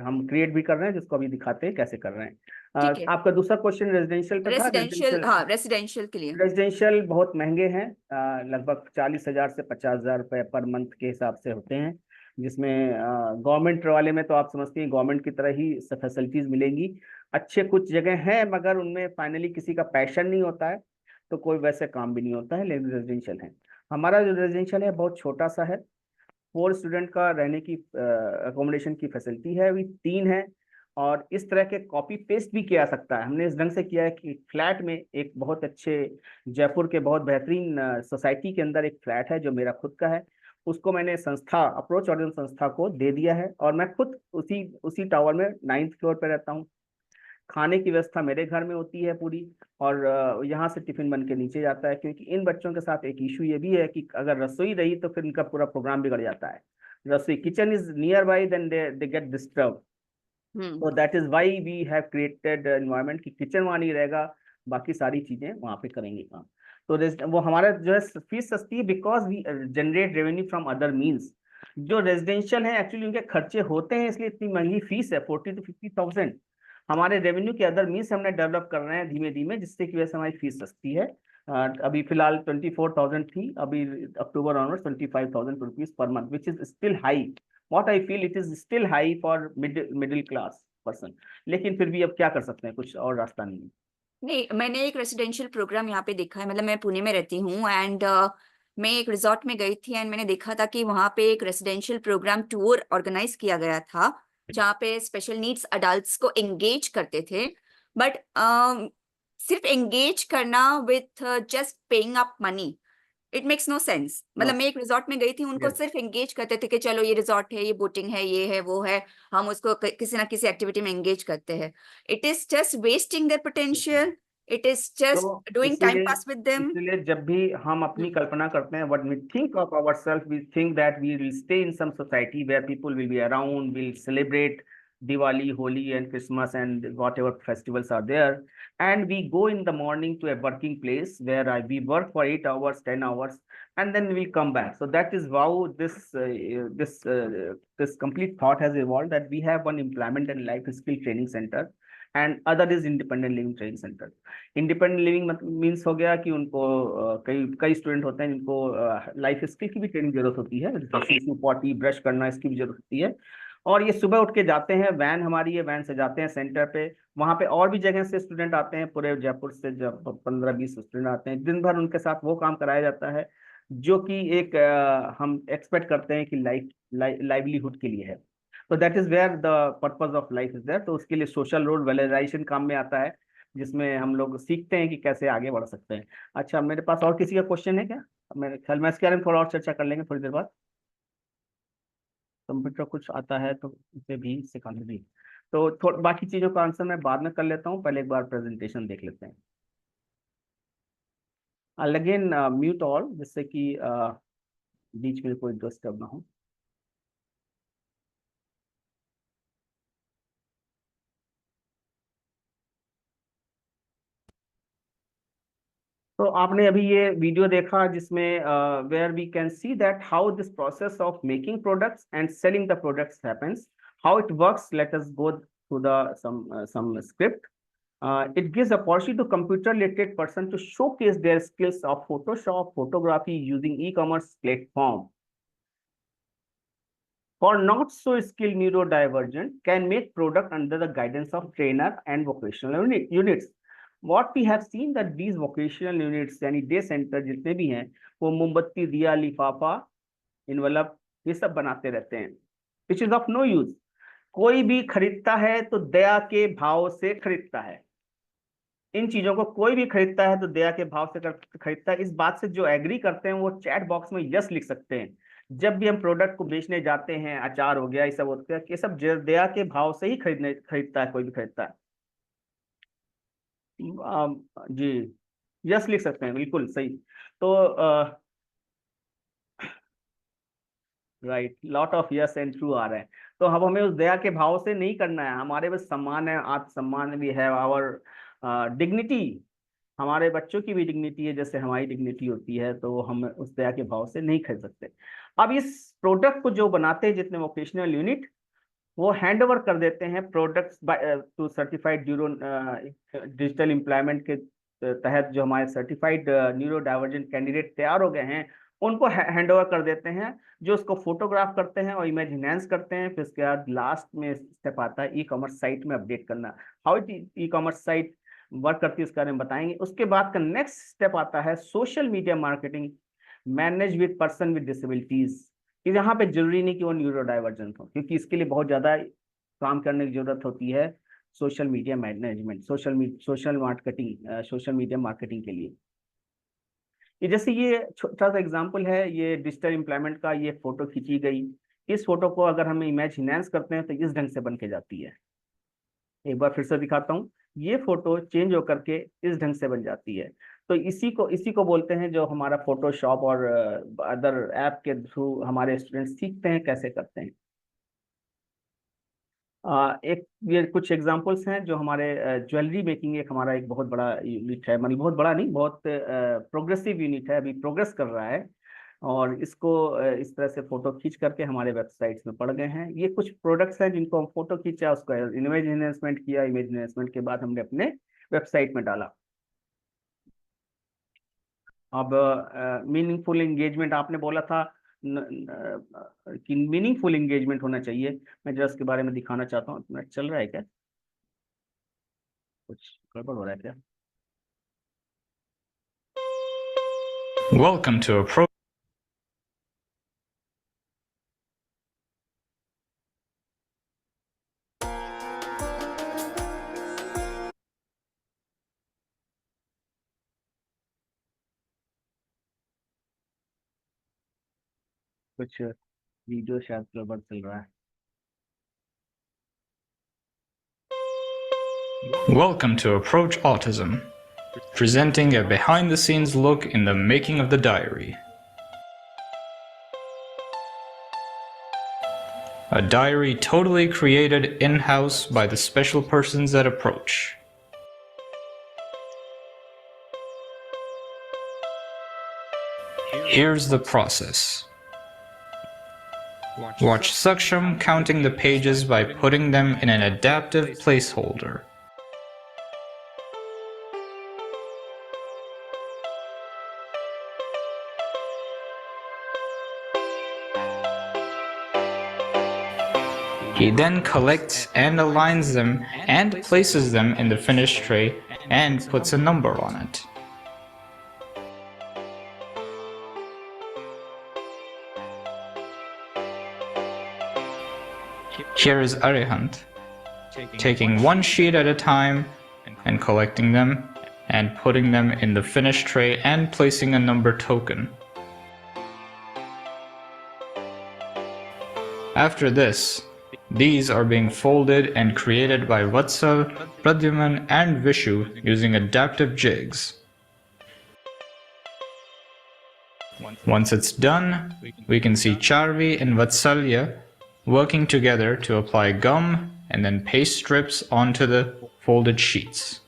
हम क्रिएट भी कर रहे हैं, जिसको अभी दिखाते हैं कैसे कर रहे हैं। ठीक है। आपका दूसरा क्वेश्चन रेजिडेंशियल पे था। रेसिडेंशियल, रेजिडेंशियल, हाँ, रेसिडेंशियल के लिए। रेजिडेंशियल बहुत महंगे हैं। लगभग 40,000 से 50,000 रुपए पर मंथ के हिसाब से होते हैं। जिसमें गवर्नमेंट वाले में तो आप समझते हैं गवर्नमेंट की तरह ही सब फैसिलिटीज मिलेंगी। अच्छे कुछ जगह हैं, मगर उनमें फाइनली किसी का पैशन नहीं होता है तो कोई वैसे काम भी नहीं होता है। लेकिन रेजिडेंशियल है। हमारा जो रेजिडेंशियल है बहुत छोटा सा है। 4 स्टूडेंट का रहने की अकोमोडेशन की फैसिलिटी है, अभी 3 है। और इस तरह के कॉपी पेस्ट भी किया जा सकता है। हमने इस ढंग से किया है कि फ्लैट में एक बहुत अच्छे जयपुर के बहुत बेहतरीन सोसाइटी के अंदर एक फ्लैट है जो मेरा खुद का है। उसको मैंने संस्था अप्रोच ऑर्गेनाइजेशन संस्था को दे दिया है और मैं खुद उसी उसी टावर में 9th फ्लोर पर रहता हूँ। खाने की व्यवस्था मेरे घर में होती है पूरी। और यहाँ से टिफिन बन के नीचे जाता है, क्योंकि इन बच्चों के साथ एक इशू ये भी है कि अगर रसोई रही तो फिर इनका पूरा प्रोग्राम बिगड़ जाता है। रसोई kitchen is nearby, then they get disturb. Hmm. तो that is why we have created environment कि किचन वहाँ नहीं रहेगा, बाकी सारी चीजें वहाँ पे करेंगे काम। तो वो हमारा जो है फीस सस्ती है because we generate revenue from other means. जो रेजिडेंशियल है एक्चुअली उनके खर्चे होते हैं, इसलिए इतनी महंगी फीस है 40,000 to 50,000। हमारे रेवेन्यू के अदर मीन्स हमने डेवलप कर रहे हैं धीमे धीमे, जिससे की वजह से हमारी फीस सस्ती है। अभी फिलहाल 24,000 थी, अभी October onward 25,000 rupees per month, which is still high. what I feel it is still high for middle class person। लेकिन फिर भी अब क्या कर सकते हैं, कुछ और रास्ता नहीं है। नहीं, मैंने एक रेसिडेंशियल प्रोग्राम यहाँ पे देखा है। मतलब मैं पुणे में रहती हूँ एंड मैं एक रिजॉर्ट में गई थी एंड मैंने देखा था कि वहाँ पे एक रेसिडेंशियल प्रोग्राम टूर ऑर्गेनाइज किया गया था जहाँ पे स्पेशल नीड्स अडल्ट्स को एंगेज करते थे। बट सिर्फ एंगेज करना with just paying up money, it makes no sense. No. मतलब मैं एक रिजॉर्ट में गई थी, उनको यस। सिर्फ एंगेज करते थे कि चलो ये रिजॉर्ट है, ये बोटिंग है, ये है, वो है, हम उसको किसी ना किसी एक्टिविटी में एंगेज करते हैं। It is just wasting their potential, it is तो जस्ट डूइंग टाइम इसीलिए पास विद देम। इसीलिए जब भी हम अपनी कल्पना करते हैं, what we think of ourself, we think that we will stay in some society where people will be around, will celebrate Diwali, Holi and Christmas and whatever festivals are there, and we go in the morning to a working place where we work for 8 hours, 10 hours, and then we'll come back. So that is how this complete thought has evolved, that we have one employment and life skill training center and other is independent living training center। Independent living means हो गया कि उनको कई कई student होते हैं जिनको life skill की भी ट्रेनिंग जरूरत होती है, जैसे पॉटी ब्रश करना, इसकी भी जरूरत होती है। और ये सुबह उठ के जाते हैं, वैन हमारी है, वैन से जाते हैं सेंटर पे। वहाँ पे और भी जगह से स्टूडेंट आते हैं, पूरे जयपुर से जब 15-20 स्टूडेंट आते हैं, दिन भर उनके साथ वो काम कराया जाता है जो कि एक हम एक्सपेक्ट करते हैं कि लाइवलीहुड के लिए है। तो that is where the purpose of life is there. तो उसके लिए सोशल रोल वैल्यूराइजेशन काम में आता है, जिसमें हम लोग सीखते हैं कि कैसे आगे बढ़ सकते हैं। अच्छा, मेरे पास और किसी का क्वेश्चन है क्या? मेरे ख्याल में इसके बारे में थोड़ा और चर्चा कर लेंगे थोड़ी देर बाद। कंप्यूटर कुछ आता है तो उसे भी सिखा भी। तो बाकी चीजों का आंसर मैं बाद में कर लेता हूँ, पहले एक बार प्रेजेंटेशन देख लेते हैं। अगेन म्यूट ऑल, जिससे कि बीच में कोई डिस्टर्ब ना हो। तो आपने अभी ये वीडियो देखा जिसमें where we can see that how this process of making products and selling the products happens, how it works. Let us go through the some script. It gives opportunity to computer literate person to showcase their skills of Photoshop, photography using e-commerce platform. For not so skilled neurodivergent can make product under the guidance of trainer and vocational units. What we have seen that these vocational units यानी day centre जितने भी हैं, वो मोमबत्ती, दिया, लिफाफा, envelope, ये सब बनाते रहते हैं, which is of no use। कोई भी खरीदता है तो दया के भाव से खरीदता है। इन चीजों को कोई भी खरीदता है तो दया के भाव से खरीदता है। इस बात से जो एग्री करते हैं वो चैट बॉक्स में यस लिख सकते हैं। जब भी हम प्रोडक्ट को बेचने जाते हैं, अचार हो गया, ये सब होता है, ये सब दया के भाव से ही खरीदता है, कोई भी खरीदता है। जी, यस लिख सकते हैं, बिल्कुल सही। तो right, lot of yes and true आ रहे हैं। तो अब हमें उस दया के भाव से नहीं करना है, हमारे पास सम्मान है, आत्मसम्मान भी है, और डिग्निटी, हमारे बच्चों की भी डिग्निटी है जैसे हमारी डिग्निटी होती है, तो हम उस दया के भाव से नहीं खरीद सकते। अब इस प्रोडक्ट को जो बनाते हैं जितने वोकेशनल यूनिट, वो हैंड ओवर कर देते हैं products to certified neuro digital employment के तहत जो हमारे सर्टिफाइड न्यूरो डाइवर्जेंट कैंडिडेट तैयार हो गए हैं, उनको हैंड ओवर कर देते हैं, जो उसको फोटोग्राफ करते हैं और इमेज इनहेंस करते हैं। फिर उसके बाद लास्ट में स्टेप आता है ई कॉमर्स साइट में अपडेट करना। How E commerce site work करती है उसके बारे में बताएंगे। उसके बाद का नेक्स्ट स्टेप आता है social media marketing manage with person with disabilities. यहाँ पे जरूरी नहीं कि वो न्यूरो डाइवर्जेंट हो, क्योंकि इसके लिए बहुत ज्यादा काम करने की जरूरत होती है social media management, social media marketing के लिए। ये जैसे ये छोटा सा एग्जांपल है, ये डिजिटल एम्प्लॉयमेंट का, ये फोटो खींची गई। इस फोटो को अगर हम इमेज इनहेंस करते हैं तो इस ढंग से बन के जाती है। एक बार फिर से दिखाता हूँ, ये फोटो चेंज होकर के इस ढंग से बन जाती है। तो इसी को बोलते हैं, जो हमारा फोटोशॉप और अदर ऐप के थ्रू हमारे स्टूडेंट्स सीखते हैं कैसे करते हैं। एक ये कुछ एग्जांपल्स हैं जो हमारे ज्वेलरी मेकिंग, एक हमारा एक बहुत बड़ा यूनिट है, मतलब बहुत बड़ा नहीं, बहुत प्रोग्रेसिव यूनिट है, अभी प्रोग्रेस कर रहा है। और इसको इस तरह से फोटो खींच करके हमारे वेबसाइट्स में पड़ गए हैं। ये कुछ प्रोडक्ट्स हैं जिनको हम फोटो खींचा, उसका इमेज इन्हेंसमेंट किया, इमेज इन्हेंसमेंट के बाद हमने अपने वेबसाइट में डाला। अब मीनिंगफुल एंगेजमेंट आपने बोला था कि मीनिंगफुल एंगेजमेंट होना चाहिए। मैं जरा इसके बारे में दिखाना चाहता हूँ। मिनट चल रहा है क्या? कुछ गड़बड़ हो रहा है क्या? Welcome to a pro. कुछ वीडियो शायद गड़बड़ चल रहा है। Welcome to Approach Autism, presenting a behind-the-scenes look in the making of the diary. A diary totally created in-house by the special persons at Approach. Here's the process. Watch Saksham counting the pages by putting them in an adaptive placeholder. He then collects and aligns them and places them in the finished tray and puts a number on it. Here is Arihant, taking one sheet at a time and collecting them and putting them in the finished tray and placing a number token. After this, these are being folded and created by Vatsal, Pradyuman and Vishu using adaptive jigs. Once it's done, we can see Charvi and Vatsalya working together to apply gum and then paste strips onto the folded sheets.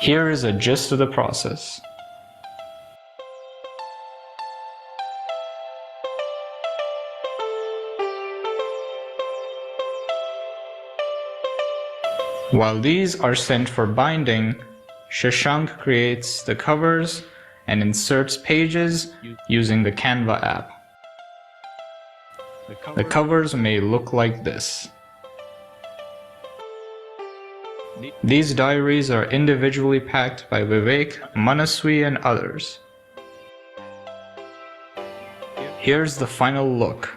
Here is a gist of the process. While these are sent for binding, Shashank creates the covers and inserts pages using the Canva app. The covers may look like this. These diaries are individually packed by Vivek, Manaswi and others. Here's the final look.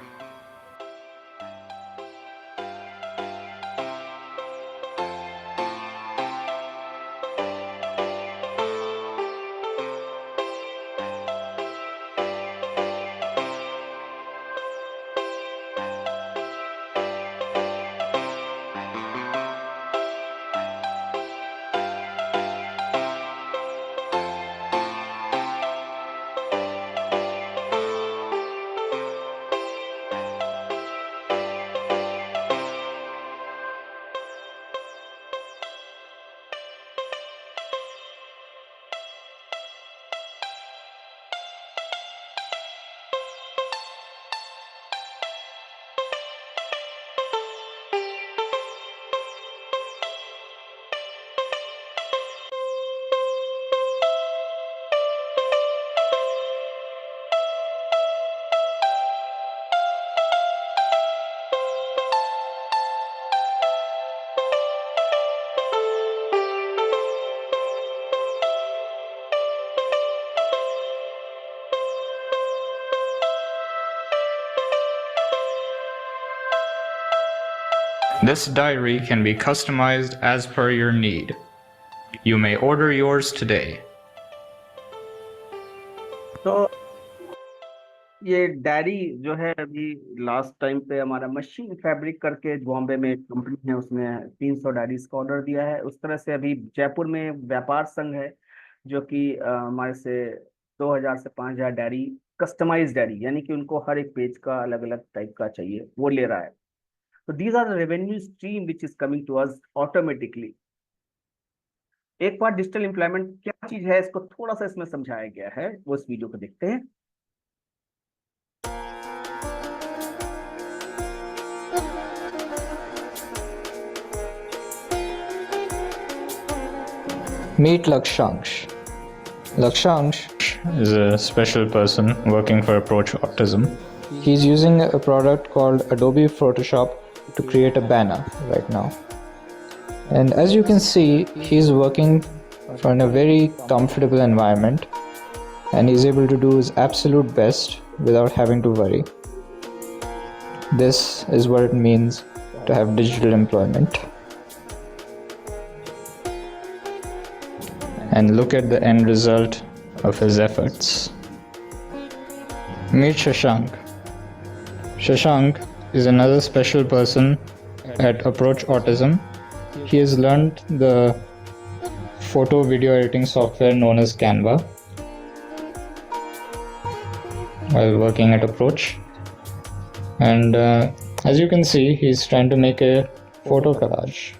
This diary can be customized as per your need. You may order yours today. तो ये diary जो है अभी last time पे हमारा machine fabric करके बॉम्बे में एक कंपनी है, उसने 300 डायरीज का ऑर्डर दिया है। उस तरह से अभी जयपुर में व्यापार संघ है जो कि हमारे से 2000 से 5000 डायरी, कस्टमाइज डायरी, यानी कि उनको हर एक पेज का अलग अलग टाइप का चाहिए, वो ले रहा है। तो these are the revenue stream which is coming to us automatically. एक बार डिजिटल एम्प्लॉयमेंट क्या चीज है इसको थोड़ा सा इसमें समझाया गया है, वो इस वीडियो को देखते हैं। Meet Lakshansh. Lakshansh is a special person working for Approach Autism. He's using a product called Adobe Photoshop to create a banner right now. And as you can see, he's working in a very comfortable environment and he's able to do his absolute best without having to worry. This is what it means to have digital employment. And look at the end result of his efforts. Meet Shashank. Shashank is another special person at Approach Autism. He has learned the photo video editing software known as Canva while working at Approach. And as you can see, he's trying to make a photo collage.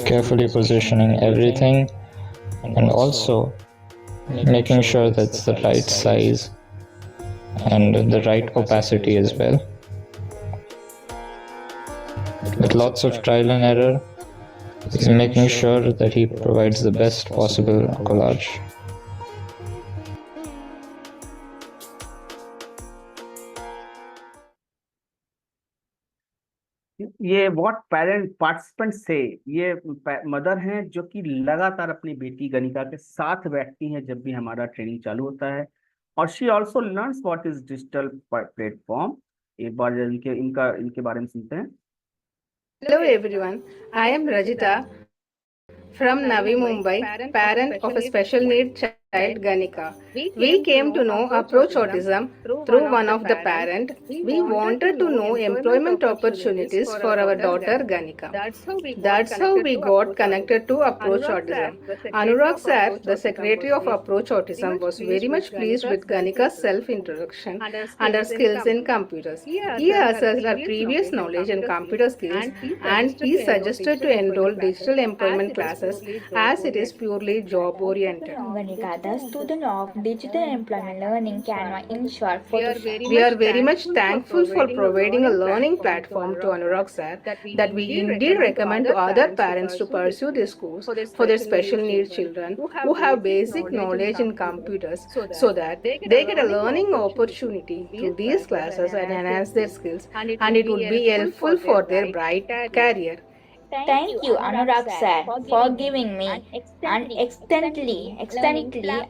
Carefully positioning everything and also making sure that's the right size and the right opacity as well. With lots of trial and error, he's making sure that he provides the best possible collage. ये what parent participant से, ये mother हैं जो कि लगातार अपनी बेटी गनिका के साथ बैठती हैं जब भी हमारा ट्रेनिंग चालू होता है, और she also learns what is digital platform. एक बार इनके बारे में सुनते हैं। Hello everyone, I am Rajita from Navi Mumbai, parent of a special needs child Ganika. We came to know Approach Autism through one of the parent. We wanted to know employment opportunities for our daughter Ganika. That's how we got connected to Approach Autism. Anurag sir, the secretary of Approach Autism, was very much pleased with Ganika's self-introduction and her skills in computers. He assessed her previous knowledge in computer skills and he suggested to enroll digital employment classes as it is purely job-oriented. Ganika, the student of Digital Employment Learning Canva in short for We are very much thankful for providing a learning platform to Anurag sir that we indeed recommend to other parents to pursue this course for their special needs children who have basic knowledge in computers so that they get a learning opportunity through these classes and enhance their skills, and it would be helpful for their bright career. Thank you, Anurag sir, for giving me an extendly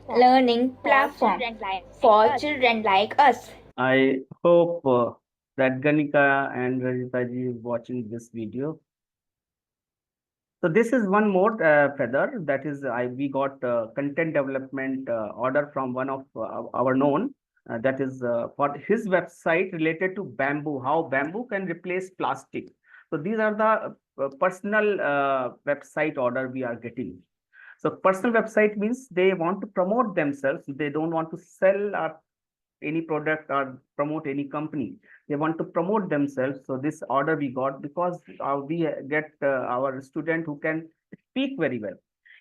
learning platform for children like us. I hope that Ganika and Rajita ji is watching this video. So this is one more feather, that is we got content development order from one of our known, that is for his website related to bamboo, how bamboo can replace plastic. So these are the personal website order we are getting. So personal website means they want to promote themselves. They don't want to sell any product or promote any company. They want to promote themselves. So this order we got because we get our student who can speak very well.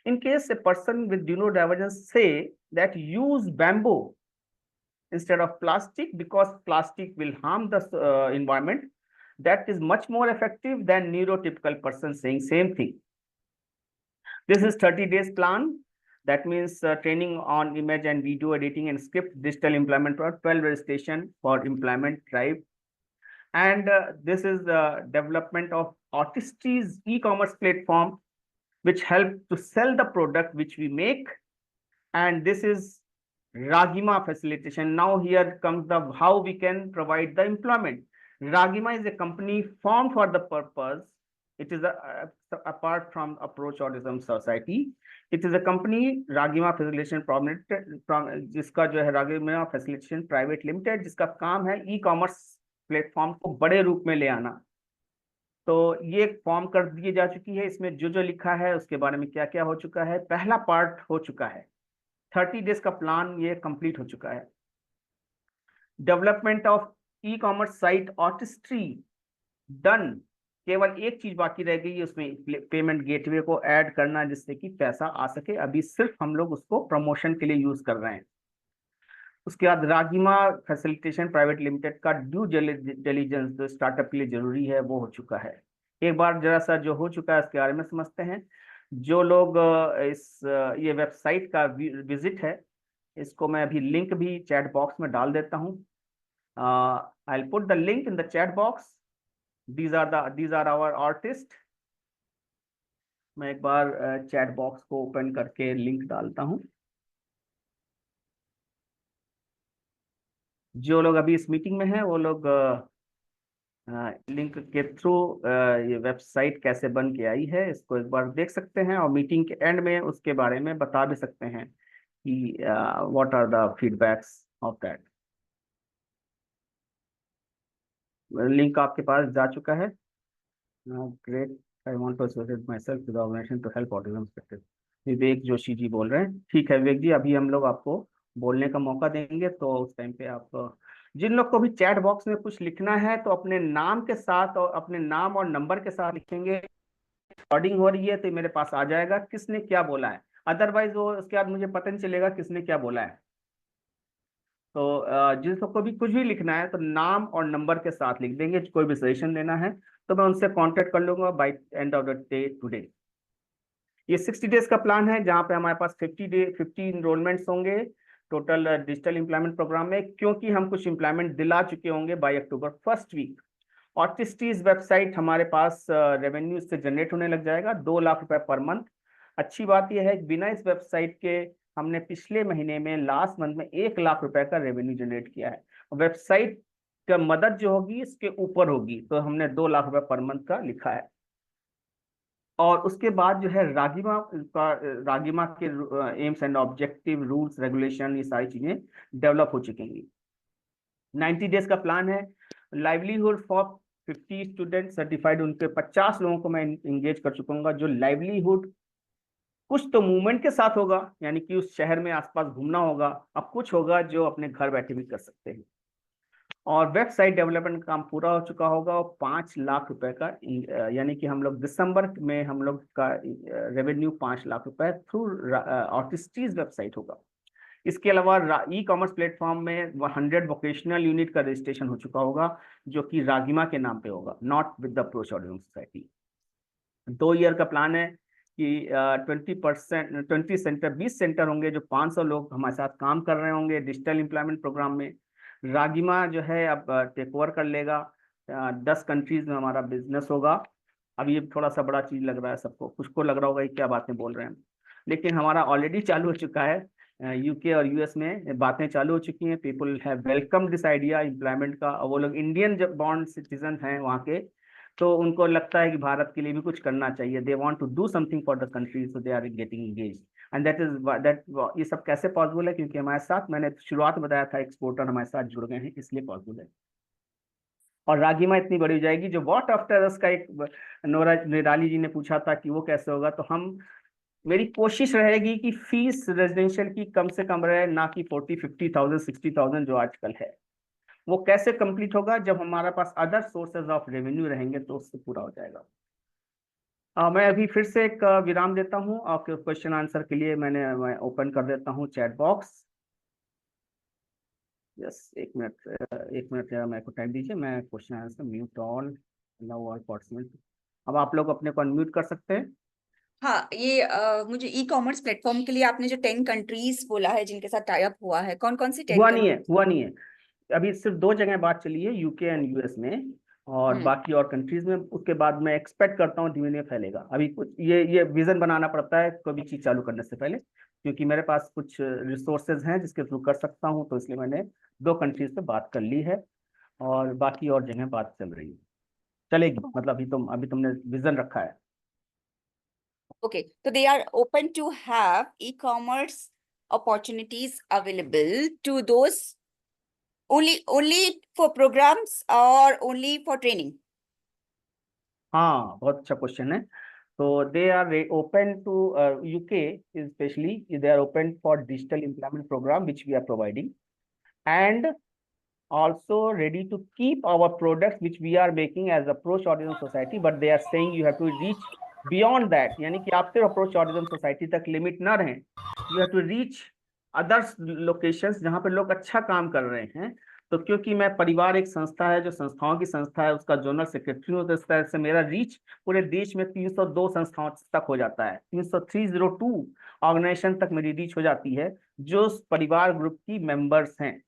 In case a person with neurodivergence say that use bamboo instead of plastic because plastic will harm the environment, that is much more effective than neurotypical person saying same thing. This is 30 days plan. That means training on image and video editing and script, digital employment, 12 registration for employment drive. And this is the development of Artistry's e-commerce platform, which help to sell the product which we make. And this is Ragima facilitation. Now here comes the how we can provide the employment. Ragima is a company formed for the purpose. It is apart from Approach Autism Society. It is a company Ragima Facilitation जिसका जो है Ragima Facilitation Private Limited, जिसका काम है e-commerce platform को बड़े रूप में ले आना। तो ये फॉर्म कर दी जा चुकी है। इसमें जो जो लिखा है उसके बारे में क्या क्या हो चुका है, पहला पार्ट हो चुका है। 30 डेज का प्लान ये कंप्लीट हो चुका है। Development of E commerce site artistry done. केवल एक चीज बाकी रह गई है, उसमें पेमेंट गेटवे को ऐड करना जिससे कि पैसा आ सके। अभी सिर्फ हम लोग उसको प्रमोशन के लिए यूज कर रहे हैं। उसके बाद रागिमा फैसिलिटेशन प्राइवेट लिमिटेड का ड्यू डिलिजेंस जो स्टार्टअप के लिए जरूरी है वो हो चुका है। एक बार जरा सा जो हो चुका है उसके बारे में समझते हैं। जो लोग ये वेबसाइट का विजिट है, इसको मैं अभी लिंक भी चैट बॉक्स में डाल देता हूँ। I will put the link in the chat box. these are our artists। मैं एक बार चैट बॉक्स को ओपन करके लिंक डालता हूं। जो लोग अभी इस मीटिंग में हैं वो लोग लिंक के थ्रू ये वेबसाइट कैसे बन के आई है इसको एक बार देख सकते हैं, और मीटिंग के एंड में उसके बारे में बता भी सकते हैं कि what are the feedbacks of that. Link आपके पास जा चुका है। Great, I want to associate myself with organization to help autism spectrum. Vivek Joshi ji बोल रहे हैं। ठीक है विवेक जी, अभी हम लोग आपको बोलने का मौका देंगे, तो उस टाइम पे आप जिन लोग को भी चैट बॉक्स में कुछ लिखना है तो अपने नाम के साथ और अपने नाम और नंबर के साथ लिखेंगे। रिकॉर्डिंग हो रही है तो मेरे पास आ जाएगा किसने क्या बोला है, अदरवाइज वो उसके बाद मुझे पता नहीं चलेगा किसने क्या बोला है। तो जिन सबको भी कुछ भी लिखना है तो नाम और नंबर के साथ लिख देंगे। कोई भी सजेशन देना है तो मैं उनसे कांटेक्ट कर लूंगा by end of the day today. ये 60 डेज का प्लान है जहां पे हमारे पास 50 इनरोलमेंट्स होंगे टोटल डिजिटल एम्प्लॉयमेंट प्रोग्राम में, क्योंकि हम कुछ एम्प्लॉयमेंट दिला चुके होंगे बाय अक्टूबर फर्स्ट वीक। ऑटिस्ट्रीज वेबसाइट हमारे पास रेवेन्यू से जनरेट होने लग जाएगा 2 लाख रुपए पर मंथ। अच्छी बात यह है कि बिना इस वेबसाइट के हमने पिछले महीने में लास्ट मंथ में 1 लाख रुपए का रेवेन्यू जनरेट किया है। वेबसाइट का मदद जो होगी इसके ऊपर होगी, तो हमने 2 लाख रुपए पर मंथ का लिखा है। और उसके बाद जो है रागिमा के AIIMS and objective, rules, regulation, ये सारी चीजें डेवलप हो चुकेंगी। 90 डेज का प्लान है। लाइवलीहुड फॉर 50 स्टूडेंट सर्टिफाइड, उनके 50 लोगों को मैं इंगेज कर चुका जो लाइवलीहुड कुछ तो मूवमेंट के साथ होगा, यानी कि उस शहर में आसपास घूमना होगा, अब कुछ होगा जो अपने घर बैठे भी कर सकते हैं। और वेबसाइट डेवलपमेंट काम पूरा हो चुका होगा और 5 लाख रुपए का, यानी कि हम लोग दिसंबर में हम लोग का रेवेन्यू 5 लाख रुपए थ्रू आर्टिस्ट्रीज वेबसाइट होगा। इसके अलावा ई कॉमर्स प्लेटफॉर्म में 100 वोकेशनल यूनिट का रजिस्ट्रेशन हो चुका होगा जो कि रागिमा के नाम पे होगा, not with the approach Autism society. 2 year का प्लान है कि 20 सेंटर 20 सेंटर होंगे जो 500 लोग हमारे साथ काम कर रहे होंगे डिजिटल एम्प्लॉयमेंट प्रोग्राम में। रागिमा जो है अब टेक ओवर कर लेगा, 10 कंट्रीज में हमारा बिजनेस होगा अब ये थोड़ा सा बड़ा चीज लग रहा है सबको, कुछ को लग रहा होगा कि क्या बातें बोल रहे हैं, लेकिन हमारा ऑलरेडी चालू हो चुका है। यूके और यूएस में बातें चालू हो चुकी हैं। People have welcome this idea employment का। और वो लोग इंडियन जब बॉन्ड सिटीजन हैं वहाँ के, तो उनको लगता है कि भारत के लिए भी कुछ करना चाहिए। They want to do something for the country, so they are getting engage. And that ये सब कैसे पॉसिबल है, क्योंकि हमारे साथ, मैंने शुरुआत में बताया था, एक्सपोर्टर हमारे साथ जुड़ गए हैं, इसलिए पॉसिबल है। और रागिमा इतनी बड़ी हो जाएगी। जो व्हाट आफ्टर अस का एक निराली जी ने पूछा था कि वो कैसे होगा, तो हम, मेरी कोशिश रहेगी कि फीस रेजिडेंशियल की कम से कम रहे, ना कि 40-50,000 60,000 जो आजकल है। वो कैसे कंप्लीट होगा, जब हमारे पास अदर सोर्सेज ऑफ रेवेन्यू रहेंगे तो उससे पूरा हो जाएगा। मैं अभी फिर से एक विराम देता हूँ आपके क्वेश्चन आंसर के लिए। मैं ओपन कर देता हूँ चैट बॉक्स। यस, एक मिनट मेरे को टाइम दीजिए। मैं question answer mute all, allow all participant. अब आप लोग अपने को अनम्यूट कर सकते हैं। हाँ, ये मुझे ई कॉमर्स प्लेटफॉर्म के लिए आपने जो 10 कंट्रीज बोला है जिनके साथ टाई अप हुआ है, कौन कौन सी 10 हुआ नहीं है। अभी सिर्फ 2 जगह बात चली है, यूके एंड यूएस में, और बाकी और कंट्रीज में। उसके बाद मैं एक्सपेक्ट करता हूँ धीमे धीमे फैलेगा। अभी कुछ ये विजन बनाना पड़ता है कोई भी चीज चालू करने से पहले, क्योंकि मेरे पास कुछ रिसोर्सेज हैं जिसके थ्रू कर सकता हूँ। तो इसलिए मैंने 2 कंट्रीज पे बात कर ली है, और बाकी और जगह बात चल रही है, चलेगी। मतलब अभी तुमने विजन रखा है। Okay, so they are open to have e-commerce opportunities available to those only for programs or only for training? हाँ, बहुत अच्छा क्वेश्चन है। तो they are open to, UK specially they are open for digital employment program which we are providing, and also ready to keep our products which we are making as approach autism society, but they are saying you have to reach beyond that। यानी कि आप सिर्फ approach autism society तक limit ना रहें, you have to reach others locations जहाँ पे लोग अच्छा काम कर रहे हैं। तो क्योंकि मैं परिवार एक संस्था है, जो संस्थाओं की संस्था है, उसका जोनल सेक्रेटरी हूँ, तो इस तरह से मेरा रीच पूरे देश में 302 संस्थाओं तक हो जाता है। 302 ऑर्गेनाइजेशन तक मेरी रीच हो जाती है, जो परिवार ग्रुप की मेंबर्स हैं।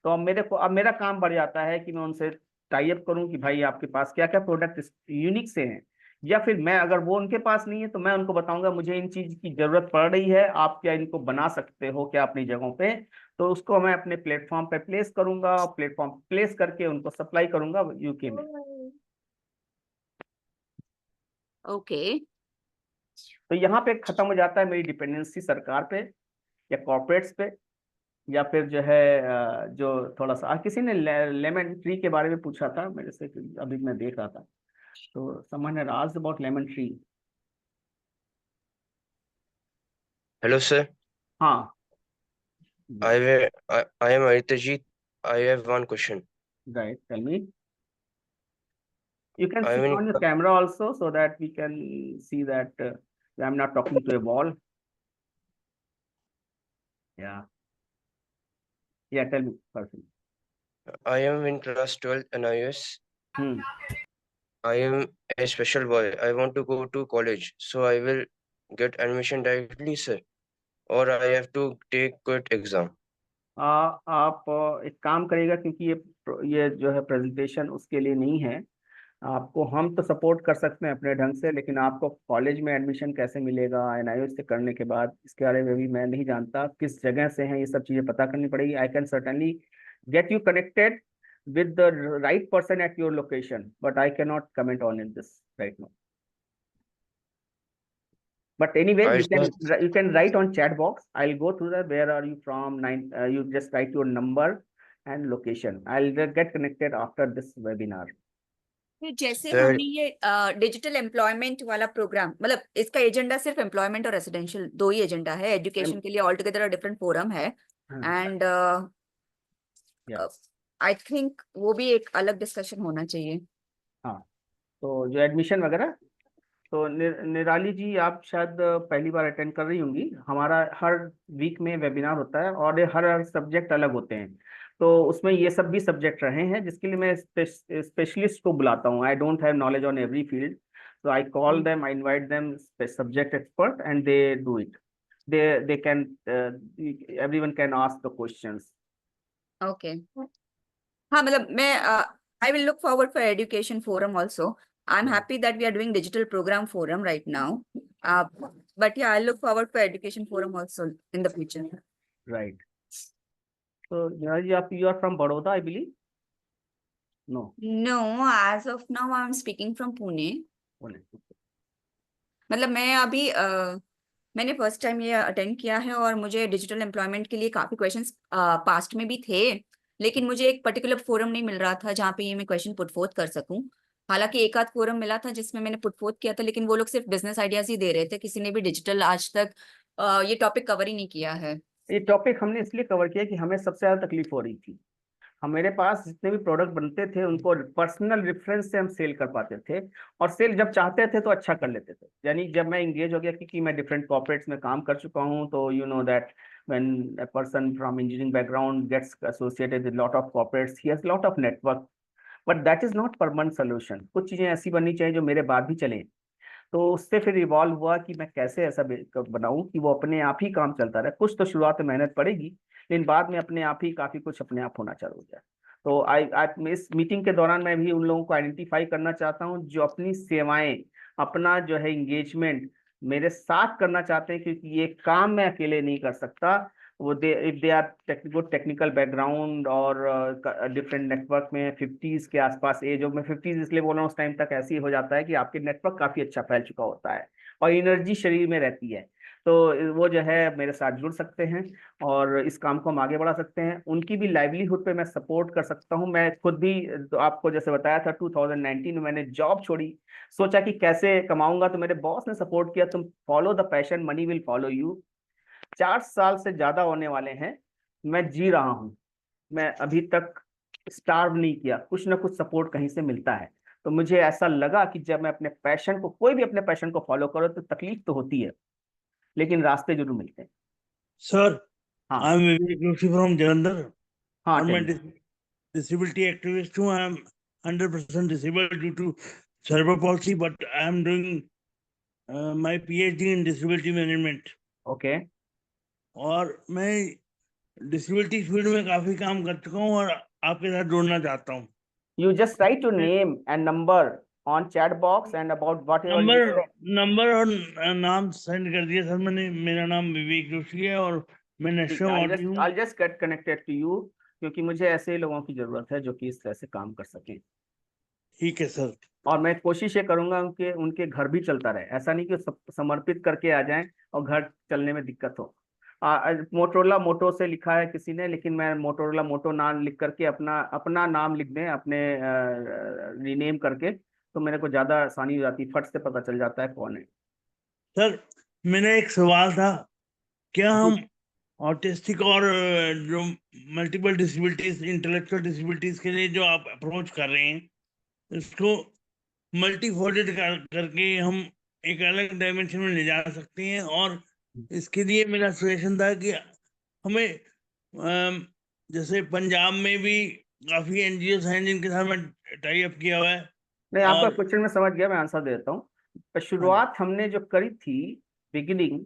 तो अब मेरा काम बढ़ जाता है कि मैं उनसे टाई अप करूं कि भाई आपके पास क्या क्या प्रोडक्ट यूनिक से हैं, या फिर मैं, अगर वो उनके पास नहीं है तो मैं उनको बताऊंगा मुझे इन चीज की जरूरत पड़ रही है, आप क्या इनको बना सकते हो क्या अपनी जगहों पे। तो उसको मैं अपने प्लेटफॉर्म पे प्लेस करूंगा, प्लेटफॉर्म प्लेस करके उनको सप्लाई करूंगा यूके में। Okay. तो यहाँ पे खत्म हो जाता है मेरी डिपेंडेंसी सरकार पे या कॉर्पोरेट्स पे, या फिर जो है जो थोड़ा सा किसी ने लेमन ट्री के बारे में पूछा था मेरे से, अभी मैं देख रहा था, तो someone had asked about lemon tree। Hello, sir. हाँ, I am Aritajit. I have one question. right, tell me। You can I switch am in on your camera also so that we can see that I'm not talking to a wall। Yeah, tell me person। I am in class 12 and iOS. Hmm. I am a special boy. I want to go to college, so I will get admission directly, sir, or I have to take QUIT exam. आप एक काम करिएगा, क्योंकि ये जो है presentation उसके लिए नहीं है। आपको हम तो सपोर्ट कर सकते हैं अपने ढंग से, लेकिन आपको कॉलेज में एडमिशन कैसे मिलेगा एनआईओ से करने के बाद, इसके बारे में भी मैं नहीं जानता। किस जगह से हैं ये सब चीज़ें पता करनी पड़ेगी। I can certainly get you connected with the right person at your location, but I cannot comment on this right now। But anyway, you can write on chat box। I'll go through that, where are you from, you just write your number and location। I'll get connected after this webinar। जैसे हमने ये digital employment वाला programme, मतलब इसका agenda सिर्फ employment और residential 2 ही agenda है, education के लिए ऑल टुगेदर डिफरेंट फोरम है। एंड आई थिंक वो भी एक अलग डिस्कशन होना चाहिए। हाँ, तो जो एडमिशन वगैरह, तो निराली जी आप शायद पहली बार अटेंड कर रही होंगी। हमारा हर वीक में वेबिनार होता है, और हर सब्जेक्ट अलग होते हैं। तो उसमें ये सब भी सब्जेक्ट रहे हैं, जिसके लिए मैं स्पेशलिस्ट को बुलाता हूँ। I don't have knowledge on every field, so I call them, I invite them subject expert, and they do it। They can everyone can ask the questions। Okay। हाँ, मतलब मैं I will look forward for education forum also। I'm Yeah. happy that we are doing digital program forum right now. But yeah, I look forward for education forum also in the future. Right. So you are from Baroda, I believe. No. No, as of now I'm speaking from Pune. Pune. मतलब मैं अभी मैंने first time ये attend किया है और मुझे digital employment के लिए काफी क्वेश्चंस पास्ट में भी थे, लेकिन मुझे एक पर्टिकुलर फोरम नहीं मिल रहा था जहाँ पे ये मैं क्वेश्चन पुट फोर्थ कर सकूं। हालांकि एक आध फोरम मिला था जिसमें मैंने पुट फोर्थ किया था, लेकिन वो लोग सिर्फ बिजनेस आइडियाज ही दे रहे थे, किसी ने भी डिजिटल आज तक ये टॉपिक कवर ही नहीं किया है। ये टॉपिक हमने इसलिए कवर किया कि हमें सबसे ज्यादा तकलीफ हो रही थी। मेरे पास जितने भी प्रोडक्ट बनते थे उनको पर्सनल रेफरेंस से हम सेल कर पाते थे, और सेल जब चाहते थे तो अच्छा कर लेते थे। यानी जब मैं इंगेज हो गया क्योंकि मैं डिफरेंट कॉर्पोरेट्स में काम कर चुका हूं, तो you know that when a person from engineering background gets associated with lot of corporates, he has lot of network, but that is not permanent solution. कुछ चीजें ऐसी बननी चाहिए जो मेरे बाद भी चले। तो उससे फिर इवॉल्व हुआ कि मैं कैसे ऐसा बनाऊं कि वो अपने आप ही काम चलता रहे। कुछ तो शुरुआत में मेहनत पड़ेगी, लेकिन बाद में अपने आप ही काफी कुछ अपने आप होना चालू हो जाए। तो आई इस मीटिंग के दौरान मैं भी उन लोगों को आइडेंटिफाई करना चाहता हूं जो अपनी सेवाएं, अपना जो है इंगेजमेंट मेरे साथ करना चाहते हैं, क्योंकि ये काम मैं अकेले नहीं कर सकता। वो if they are good technical background और डिफरेंट नेटवर्क में 50s के आसपास एज हो, मैं 50s इसलिए बोल रहा हूँ, उस टाइम तक ऐसे ही हो जाता है कि आपके नेटवर्क काफी अच्छा फैल चुका होता है और एनर्जी शरीर में रहती है, तो वो जो है मेरे साथ जुड़ सकते हैं और इस काम को हम आगे बढ़ा सकते हैं। उनकी भी लाइवलीहुड पे मैं सपोर्ट कर सकता हूँ। मैं खुद भी तो आपको जैसे बताया था 2019 में मैंने जॉब छोड़ी, सोचा कि कैसे कमाऊंगा, तो मेरे बॉस ने सपोर्ट किया, तुम follow the passion, money will follow you. 4 साल से ज्यादा होने वाले हैं मैं जी रहा हूँ, मैं अभी तक स्टार्व नहीं किया, कुछ ना कुछ सपोर्ट कहीं से मिलता है। तो मुझे ऐसा लगा कि जब मैं अपने पैशन को, कोई भी अपने पैशन को फॉलो करो तो तकलीफ तो होती है, लेकिन रास्ते जरूर मिलते हैं। सर, हाँ I am Vivek Joshi from Jalandhar हाँ और मैं tell me. डिसेबिलिटी एक्टिविस्ट हूँ। I am 100% disabled due to cerebral palsy, but I am doing my PhD in disability management. Okay. और मैं डिसेबिलिटी फील्ड में काफी काम कर चुका हूँ और आपके साथ जुड़ना चाहता हूँ। You just write your name and number on chat box and about whatever you say. Number और नाम सेंड कर दिया सर मैंने। मेरा नाम विवेक जोशी है और मैं नेशनल हूँ। I'll just get connected to you, क्योंकि मुझे ऐसे लोगों की जरूरत है जो कि इस तरह से काम कर सकें। ठीक है सर। और मैं कोशिश ये करूंगा उनके घर भी चलता रहे, ऐसा नहीं कि समर्पित करके आ जाएं और घर चलने में दिक्कत हो। मोटोरोला मोटो से लिखा है किसी ने, लेकिन मैं मोटोरोला मोटो नाम लिख करके अपना नाम लिख दें, अपने रीनेम करके, तो मेरे को ज्यादा आसानी हो जाती, फट से पता चल जाता है कौन है। सर मेरा एक सवाल था, क्या हम ऑटिस्टिक और जो मल्टीपल डिसेबिलिटीज, इंटेलेक्चुअल डिसेबिलिटीज के लिए जो आप अप्रोच कर रहे हैं, इसको मल्टीफोल्डेड करके हम एक अलग डायमेंशन में ले जा सकते हैं? और इसके लिए मेरा सजेशन था कि हमें जैसे पंजाब में भी काफी एनजीओ हैं जिनके साथ में टाई अप किया हुआ है। नहीं, आपका क्वेश्चन में समझ गया, मैं आंसर देता हूँ। शुरुआत हमने जो करी थी, बिगिनिंग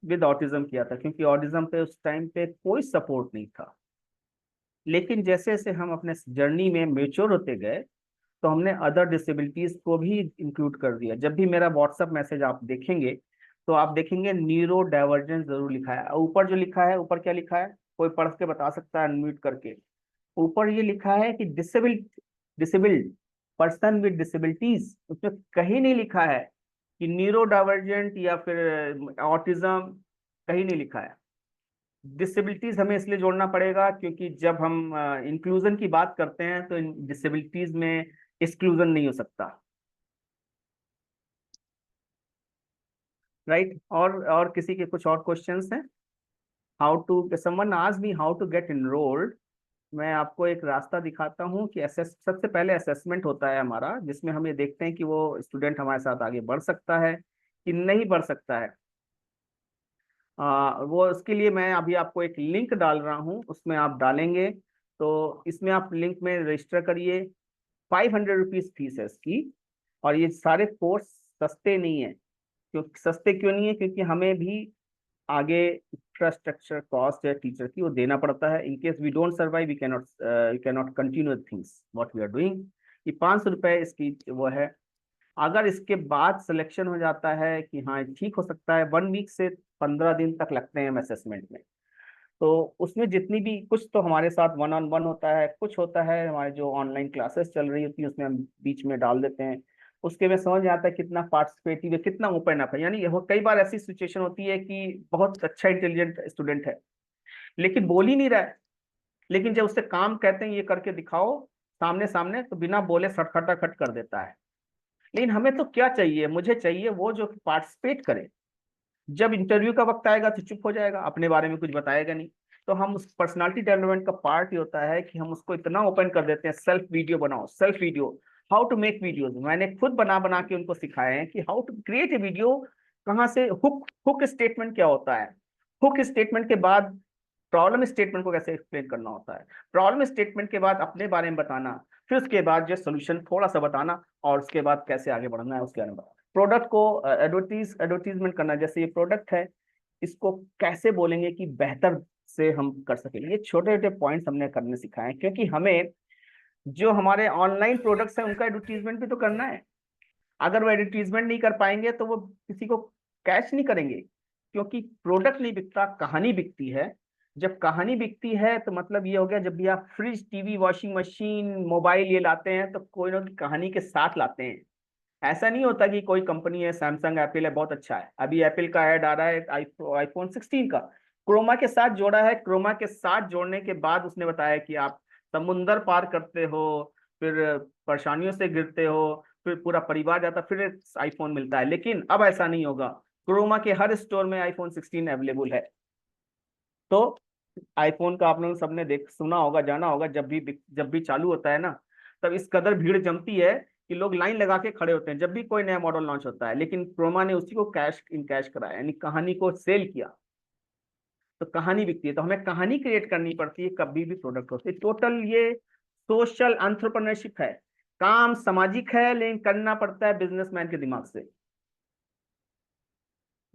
विद ऑटिज्म किया था, क्योंकि ऑटिज्म पे उस टाइम पे कोई सपोर्ट नहीं था। लेकिन जैसे जैसे हम अपने जर्नी में मेच्योर होते गए, तो हमने अदर डिसेबिलिटीज को भी इंक्लूड कर दिया। जब भी मेरा व्हाट्सएप मैसेज आप देखेंगे, तो आप देखेंगे न्यूरो डाइवर्जेंस जरूर लिखा है। ऊपर जो लिखा है, ऊपर क्या लिखा है, कोई पढ़ के बता सकता है अनम्यूट करके? ऊपर ये लिखा है कि डिसेबल्ड पर्सन विद डिसेबिलिटीज। उसमें कहीं नहीं लिखा है कि न्यूरो डाइवर्जेंट या फिर ऑटिज्म, कहीं नहीं लिखा है। डिसेबिलिटीज हमें इसलिए जोड़ना पड़ेगा क्योंकि जब हम इंक्लूजन की बात करते हैं तो डिसेबिलिटीज में एक्सक्लूजन नहीं हो सकता, राइट? और किसी के कुछ और क्वेश्चंस हैं? Someone asked me how to get enrolled. मैं आपको एक रास्ता दिखाता हूं कि सबसे पहले असेसमेंट होता है हमारा, जिसमें हम ये देखते हैं कि वो स्टूडेंट हमारे साथ आगे बढ़ सकता है कि नहीं बढ़ सकता है। वो उसके लिए मैं अभी आपको एक लिंक डाल रहा हूं, उसमें आप डालेंगे तो इसमें आप लिंक में रजिस्टर करिए। 500 रुपीज फीस है इसकी, और ये सारे कोर्स सस्ते नहीं है। सस्ते क्यों नहीं है? क्योंकि हमें भी आगे इंफ्रास्ट्रक्चर कॉस्ट है टीचर की, वो देना पड़ता है। In case we don't survive, we cannot continue things what we are doing. ये 500 रुपए इसकी वो है। अगर इसके बाद सिलेक्शन हो जाता है कि हाँ ठीक हो सकता है, 1 वीक से 15 दिन तक लगते हैं असेसमेंट में। तो उसमें जितनी भी, कुछ तो हमारे साथ 1-on-1 होता है, कुछ होता है हमारे जो ऑनलाइन क्लासेस चल रही होती है उसमें हम बीच में डाल देते हैं। उसके में समझ में आता है कितना पार्टिसिपेटिव है, कितना ओपन अप है। यानी कई बार ऐसी सिचुएशन होती है कि बहुत अच्छा इंटेलिजेंट स्टूडेंट है लेकिन बोल ही नहीं रहा है, लेकिन जब उससे काम कहते हैं ये करके दिखाओ सामने सामने, तो बिना बोले सटखटाखट कर देता है। लेकिन हमें तो क्या चाहिए, मुझे चाहिए वो जो पार्टिसिपेट करे। जब इंटरव्यू का वक्त आएगा तो चुप हो जाएगा, अपने बारे में कुछ बताएगा नहीं। तो हम उस पर्सनालिटी डेवलपमेंट का पार्ट ही होता है कि हम उसको इतना ओपन कर देते हैं, सेल्फ वीडियो बनाओ, self video, how to make videos. मैंने खुद बना बना के उनको सिखाए हैं कि how to create a video, कहाँ से हुक स्टेटमेंट क्या होता है, हुक स्टेटमेंट के बाद प्रॉब्लम स्टेटमेंट को कैसे एक्सप्लेन करना होता है, प्रॉब्लम स्टेटमेंट के बाद अपने बारे में बताना, फिर उसके बाद जो सोल्यूशन थोड़ा सा बताना, और उसके बाद कैसे आगे बढ़ना है उसके बारे में बताना। प्रोडक्ट को एडवर्टीजमेंट करना, जैसे ये प्रोडक्ट है इसको कैसे बोलेंगे कि बेहतर से हम कर सके। ये छोटे छोटे पॉइंट्स हमने करने सिखाए हैं, क्योंकि हमें जो हमारे ऑनलाइन प्रोडक्ट्स हैं उनका एडवर्टीजमेंट भी तो करना है। अगर वो एडवर्टीजमेंट नहीं कर पाएंगे तो वो किसी को कैच नहीं करेंगे, क्योंकि प्रोडक्ट नहीं बिकता, कहानी बिकती है। जब कहानी बिकती है तो मतलब ये हो गया, जब भी आप fridge, TV, washing machine, mobile ये लाते हैं तो कोई ना कोई कहानी के साथ लाते हैं। ऐसा नहीं होता कि कोई कंपनी है, सैमसंग, एप्पल है, बहुत अच्छा है, अभी एप्पल का ऐड आ रहा है आईफोन 16 का, क्रोमा के साथ जोड़ा है। क्रोमा के साथ जोड़ने के बाद उसने बताया कि आप समुंदर पार करते हो, फिर परेशानियों से गिरते हो, फिर पूरा परिवार जाता, फिर आईफोन मिलता है। लेकिन अब ऐसा नहीं होगा, क्रोमा के हर स्टोर में आईफोन 16 अवेलेबल है। तो आईफोन का आप लोगों सबने सुना होगा, जाना होगा, जब भी चालू होता है ना, तब इस कदर भीड़ जमती है कि लोग लाइन लगा के खड़े होते हैं जब भी कोई नया मॉडल लॉन्च होता है। लेकिन क्रोमा ने उसी को कैश इन कैश कराया, यानी कहानी को सेल किया, तो कहानी बिकती है। तो हमें कहानी क्रिएट करनी पड़ती है कभी भी प्रोडक्ट होते। टोटल ये सोशल एंटरप्रेन्योरशिप है, काम सामाजिक है लेकिन करना पड़ता है बिजनेसमैन के दिमाग से।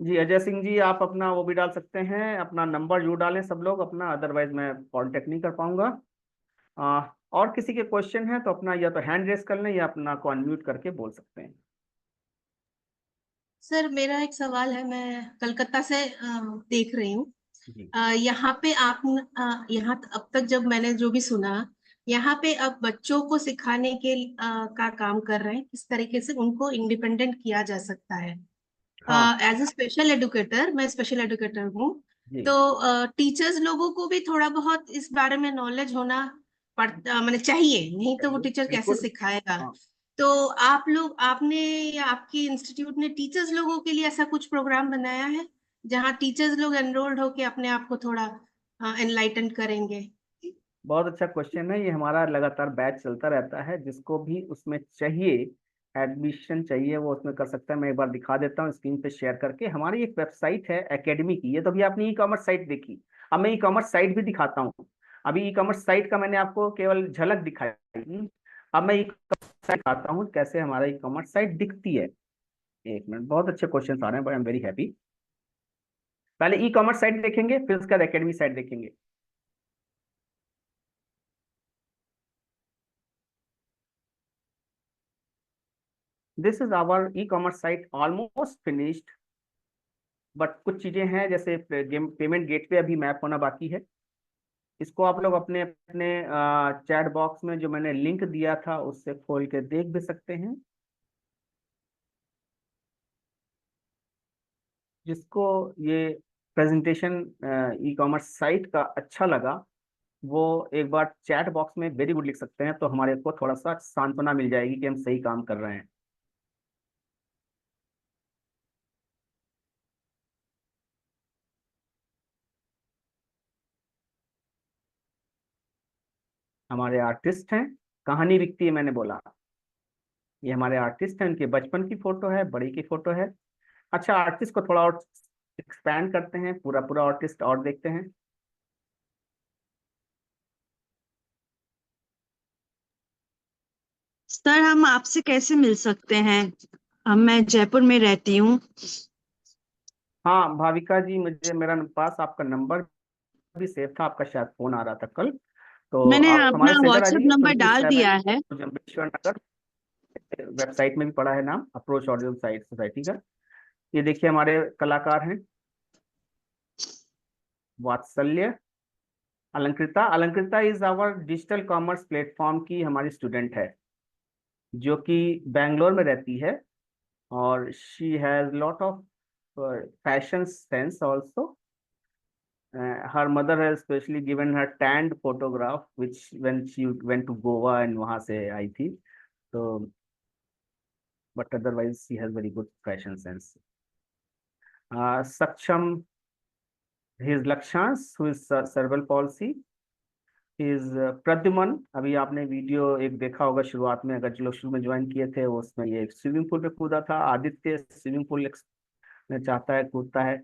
जी अजय सिंह जी, आप अपना वो भी डाल सकते हैं, अपना नंबर जरूर डालें सब लोग अपना, अदरवाइज मैं कांटेक्ट नहीं कर पाऊंगा। और किसी के क्वेश्चन है तो अपना या तो हैंड रेस कर लें या अपना को अनम्यूट करके बोल सकते हैं। सर मेरा एक सवाल है, मैं कलकत्ता से देख रही हूँ। जी यहाँ पे आप यहाँ अब तक जब मैंने जो भी सुना, यहाँ पे अब बच्चों को सिखाने के का काम कर रहे हैं, किस तरीके से उनको इंडिपेंडेंट किया जा सकता है। हाँ एज ए स्पेशल एडुकेटर, मैं स्पेशल एडुकेटर हूँ, जी तो टीचर्स लोगों को भी थोड़ा बहुत इस बारे में नॉलेज होना पड़ता, मैंने चाहिए, नहीं तो वो टीचर कैसे बिल्कुल। सिखाएगा। हाँ तो आप लोग, आपने या आपकी इंस्टीट्यूट ने टीचर्स लोगों के लिए ऐसा कुछ प्रोग्राम बनाया है जहाँ टीचर्स लोग एनरोल्ड होके अपने आप को थोड़ा एनलाइटन करेंगे? बहुत अच्छा क्वेश्चन है। ये हमारा लगातार बैच चलता रहता है, जिसको भी उसमें चाहिए, एडमिशन चाहिए, वो उसमें कर सकता है। मैं एक बार दिखा देता हूँ स्क्रीन पे शेयर करके। हमारी एक वेबसाइट है एकेडमी की, ये तो भी आपने ई कॉमर्स साइट देखी, अब मैं ई कॉमर्स साइट भी दिखाता हूँ। अभी ई कॉमर्स साइट का मैंने आपको केवल झलक दिखाई, अब मैं ई कॉमर्स साइट दिखाता हूँ कैसे हमारा ई कॉमर्स साइट दिखती है। एक मिनट, बहुत अच्छे क्वेश्चन आ रहे हैं, आई एम वेरी हैप्पी। पहले ई कॉमर्स साइट देखेंगे, फिर उसका एकेडमी साइट देखेंगे। This is our e commerce site, almost finished, but कुछ चीजें हैं जैसे पेमेंट गेटवे अभी मैप होना बाकी है। इसको आप लोग अपने अपने चैट बॉक्स में जो मैंने लिंक दिया था उससे खोल के देख भी सकते हैं। जिसको ये प्रेजेंटेशन ई कॉमर्स साइट का अच्छा लगा, वो एक बार चैट बॉक्स में वेरी गुड लिख सकते हैं, तो हमारे को थोड़ा सा सांत्वना मिल जाएगी कि हम सही काम कर रहे हैं। हमारे आर्टिस्ट हैं, कहानी बिकती है मैंने बोला, ये हमारे आर्टिस्ट हैं, उनके बचपन की फोटो है, बड़ी की फोटो है। अच्छा, आर्टिस्ट को थोड़ा और एक्सपैंड करते हैं, पूरा पूरा आर्टिस्ट और देखते हैं। सर हम आपसे कैसे मिल सकते हैं? मैं जयपुर में रहती हूँ। हाँ भाविका जी, मुझे मेरा पास आपका नंबर भी सेव था, आपका शायद फोन आ रहा था कल, तो मैंने आप अपना हमारे सेंटर आ व्हाट्सएप जाइए, नंबर डाल 27 दिया है। जम्बेश्वर नगर। वेबसाइट में भी पढ़ा है नाम, अप्रोच ऑटिज्म सोसाइटी का। ये देखिए हमारे कलाकार हैं, Vatsalya, Alankrita. Alankrita is our digital commerce platform की हमारी स्टूडेंट है, जो कि बैंगलोर में रहती है, और she has lot of fashion sense also. her mother has specially given her tanned photograph which when she went to Goa and वहां से आई थी, तो but otherwise she has very good fashion sense. Saksham, his Lakshans, who is cerebral palsy, is Pradyuman। अभी आपने video एक देखा होगा शुरुआत में, अगर जो लोग शुरू में ज्वाइन किए थे वो उसमें ये स्विमिंग पूल पे कूदा था। आदित्य स्विमिंग पूल में चाहता है, कूदता है।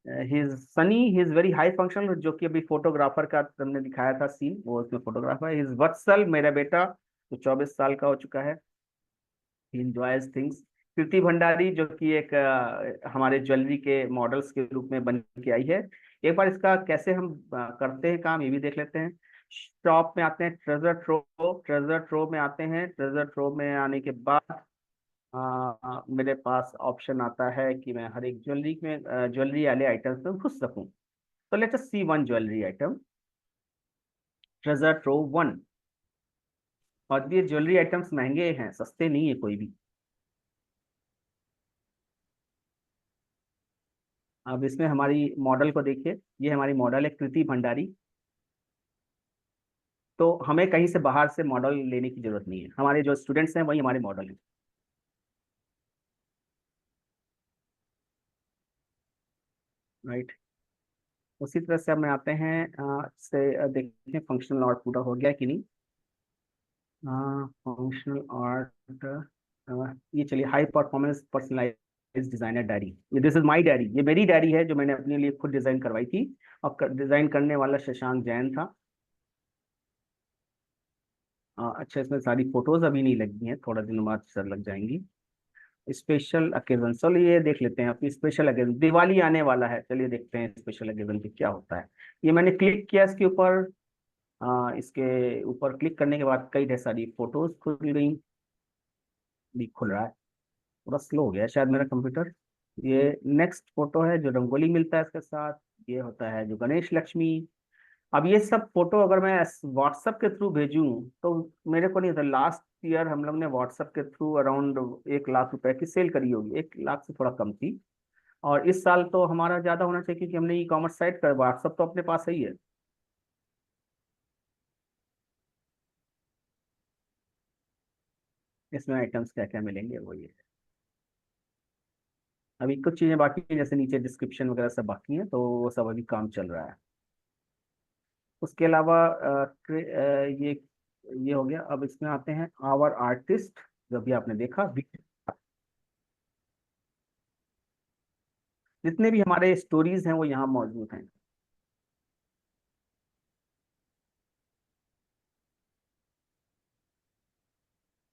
Sunny, he is very high functional, जो कि अभी फोटोग्राफर का तुमने दिखाया था सीन, वो उसमें फोटोग्राफर है। वत्सल, मेरा बेटा, तो 24 साल का हो चुका है, ही एंजॉयज थिंग्स। कृति भंडारी, जो कि एक हमारे ज्वेलरी के मॉडल्स के रूप में बन के आई है। एक बार इसका कैसे हम करते हैं काम, ये भी देख लेते हैं। शॉप में आते हैं, ट्रेजर ट्रोव में आते हैं। ट्रेजर ट्रोव में आने के बाद मेरे पास ऑप्शन आता है कि मैं हर एक ज्वेलरी वाले आइटम्स में घुस सकूं। तो let us see one jewellery item, treasure trove 1। और ये ज्वेलरी आइटम्स महंगे हैं, सस्ते नहीं है कोई भी। अब इसमें हमारी मॉडल को देखिए, ये हमारी मॉडल है कृति भंडारी। तो हमें कहीं से बाहर से मॉडल लेने की जरूरत नहीं है, हमारे जो स्टूडेंट्स हैं वही हमारे मॉडल हैं। राइट, उसी तरह से अब में आते हैं से देखते हैं फंक्शनल आर्ट पूरा हो गया कि नहीं। फंक्शनल आर्ट, ये चलिए, high performance personalised designer diary. ये दिस इज माय डायरी, ये मेरी डायरी है जो मैंने अपने लिए खुद डिजाइन करवाई थी, और डिजाइन करने वाला शशांक जैन था। अच्छा, इसमें सारी फोटोज अभी नहीं लगी हैं, थोड़ा दिन बाद सर लग जाएंगी। स्पेशल अकेजन, चलो ये देख लेते हैं अपनी स्पेशल अकेजन। दिवाली आने वाला है, चलिए देखते हैं स्पेशल अकेजन पे क्या होता है। ये मैंने क्लिक किया इसके ऊपर, इसके ऊपर क्लिक करने के बाद कई ढेर सारी फोटोज खुल गई। भी खुल रहा है, थोड़ा स्लो हो गया शायद मेरा कंप्यूटर। ये नेक्स्ट फोटो है जो रंगोली मिलता है इसके साथ, ये होता है जो गणेश लक्ष्मी। अब ये सब फोटो अगर मैं व्हाट्सएप के थ्रू भेजूं तो मेरे को नहीं होता। लास्ट ईयर हम लोग ने व्हाट्सएप के थ्रू अराउंड 1 लाख रुपए की सेल करी होगी, 1 लाख से थोड़ा कम थी। और इस साल तो हमारा ज्यादा होना चाहिए क्योंकि हमने ई कॉमर्स साइट कर, व्हाट्सएप तो अपने पास ही है। इसमें आइटम्स क्या क्या मिलेंगे वो ये है। अभी कुछ चीजें बाकी हैं, जैसे नीचे डिस्क्रिप्शन वगैरह सब बाकी है, तो वो सब अभी काम चल रहा है। उसके अलावा ये हो गया। अब इसमें आते हैं आवर आर्टिस्ट, जो भी आपने देखा, जितने भी हमारे स्टोरीज हैं वो यहाँ मौजूद हैं।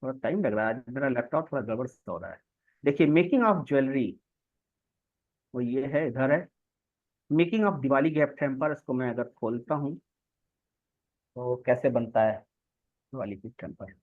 थोड़ा टाइम लग रहा है, मेरा लैपटॉप थोड़ा गड़बड़ सा हो रहा है। देखिए, मेकिंग ऑफ ज्वेलरी, वो ये है, इधर है। Making of Diwali gift hamper, इसको मैं अगर खोलता हूँ तो कैसे बनता है दिवाली गिफ्ट हैम्पर।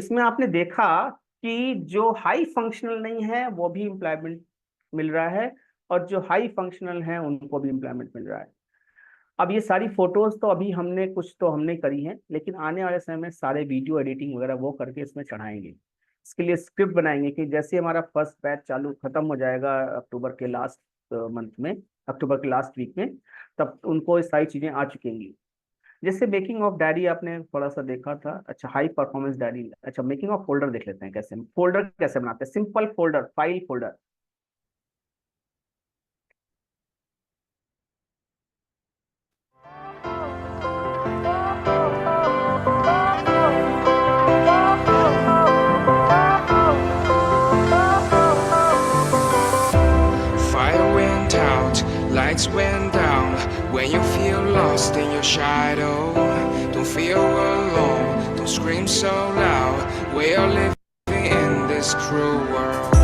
इसमें आपने देखा कि जो हाई फंक्शनल नहीं है वो भी एम्प्लॉयमेंट मिल रहा है, और जो हाई फंक्शनल है उनको भी एम्प्लॉयमेंट मिल रहा है। अब ये सारी फोटोज तो अभी हमने कुछ तो हमने करी हैं, लेकिन आने वाले समय में सारे वीडियो एडिटिंग वगैरह वो करके इसमें चढ़ाएंगे। इसके लिए स्क्रिप्ट बनाएंगे कि जैसे हमारा फर्स्ट बैच चालू खत्म हो जाएगा अक्टूबर के लास्ट मंथ में, अक्टूबर के लास्ट वीक में, तब उनको ये सारी चीजें आ चुकेंगी। जैसे मेकिंग ऑफ डायरी आपने थोड़ा सा देखा था, अच्छा हाई परफॉर्मेंस डायरी, अच्छा मेकिंग ऑफ फोल्डर देख लेते हैं, कैसे फोल्डर कैसे बनाते हैं। Simple folder, file folder, Fire went out, lights went down. When you feel lost in your shadow, don't feel alone, don't scream so loud. We are living in this cruel world.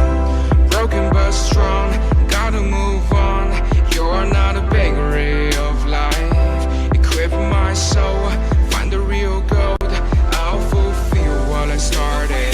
Broken but strong, gotta move on. You're not a bakery of life. Equip my soul, find the real gold. I'll fulfill what I started.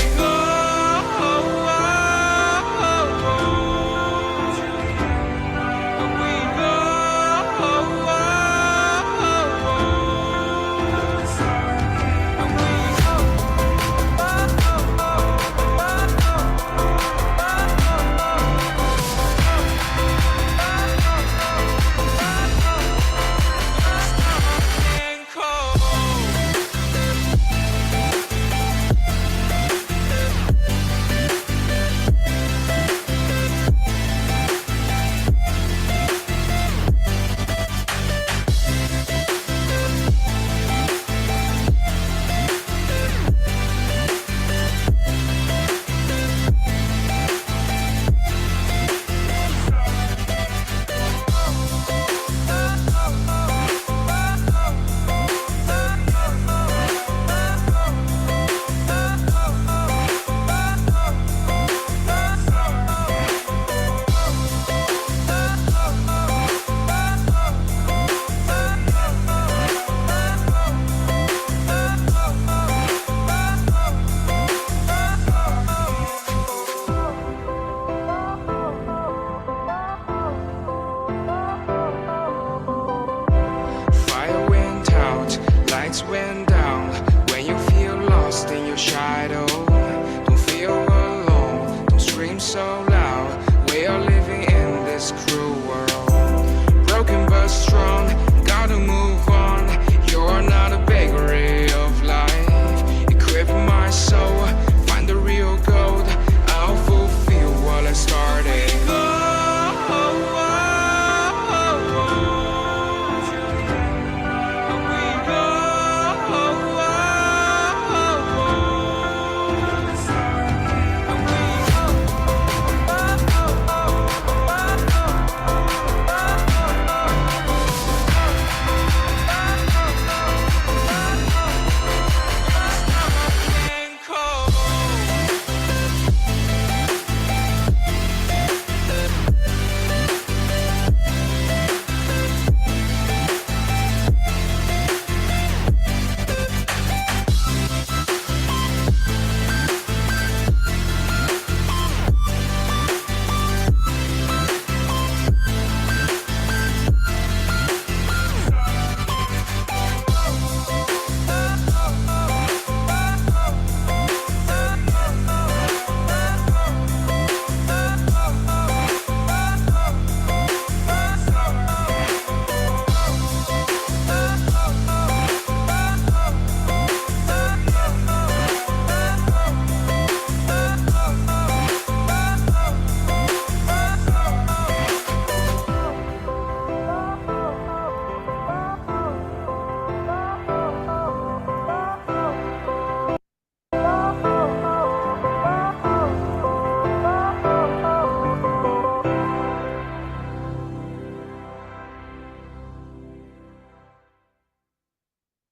Fire went out, lights went down. When you feel lost in your shadow, don't feel alone, don't scream so loud. We are living in this cruel world. Broken but strong, gotta move on. You're not a bakery of life. Equip my soul, find the real gold. I'll fulfill what I started.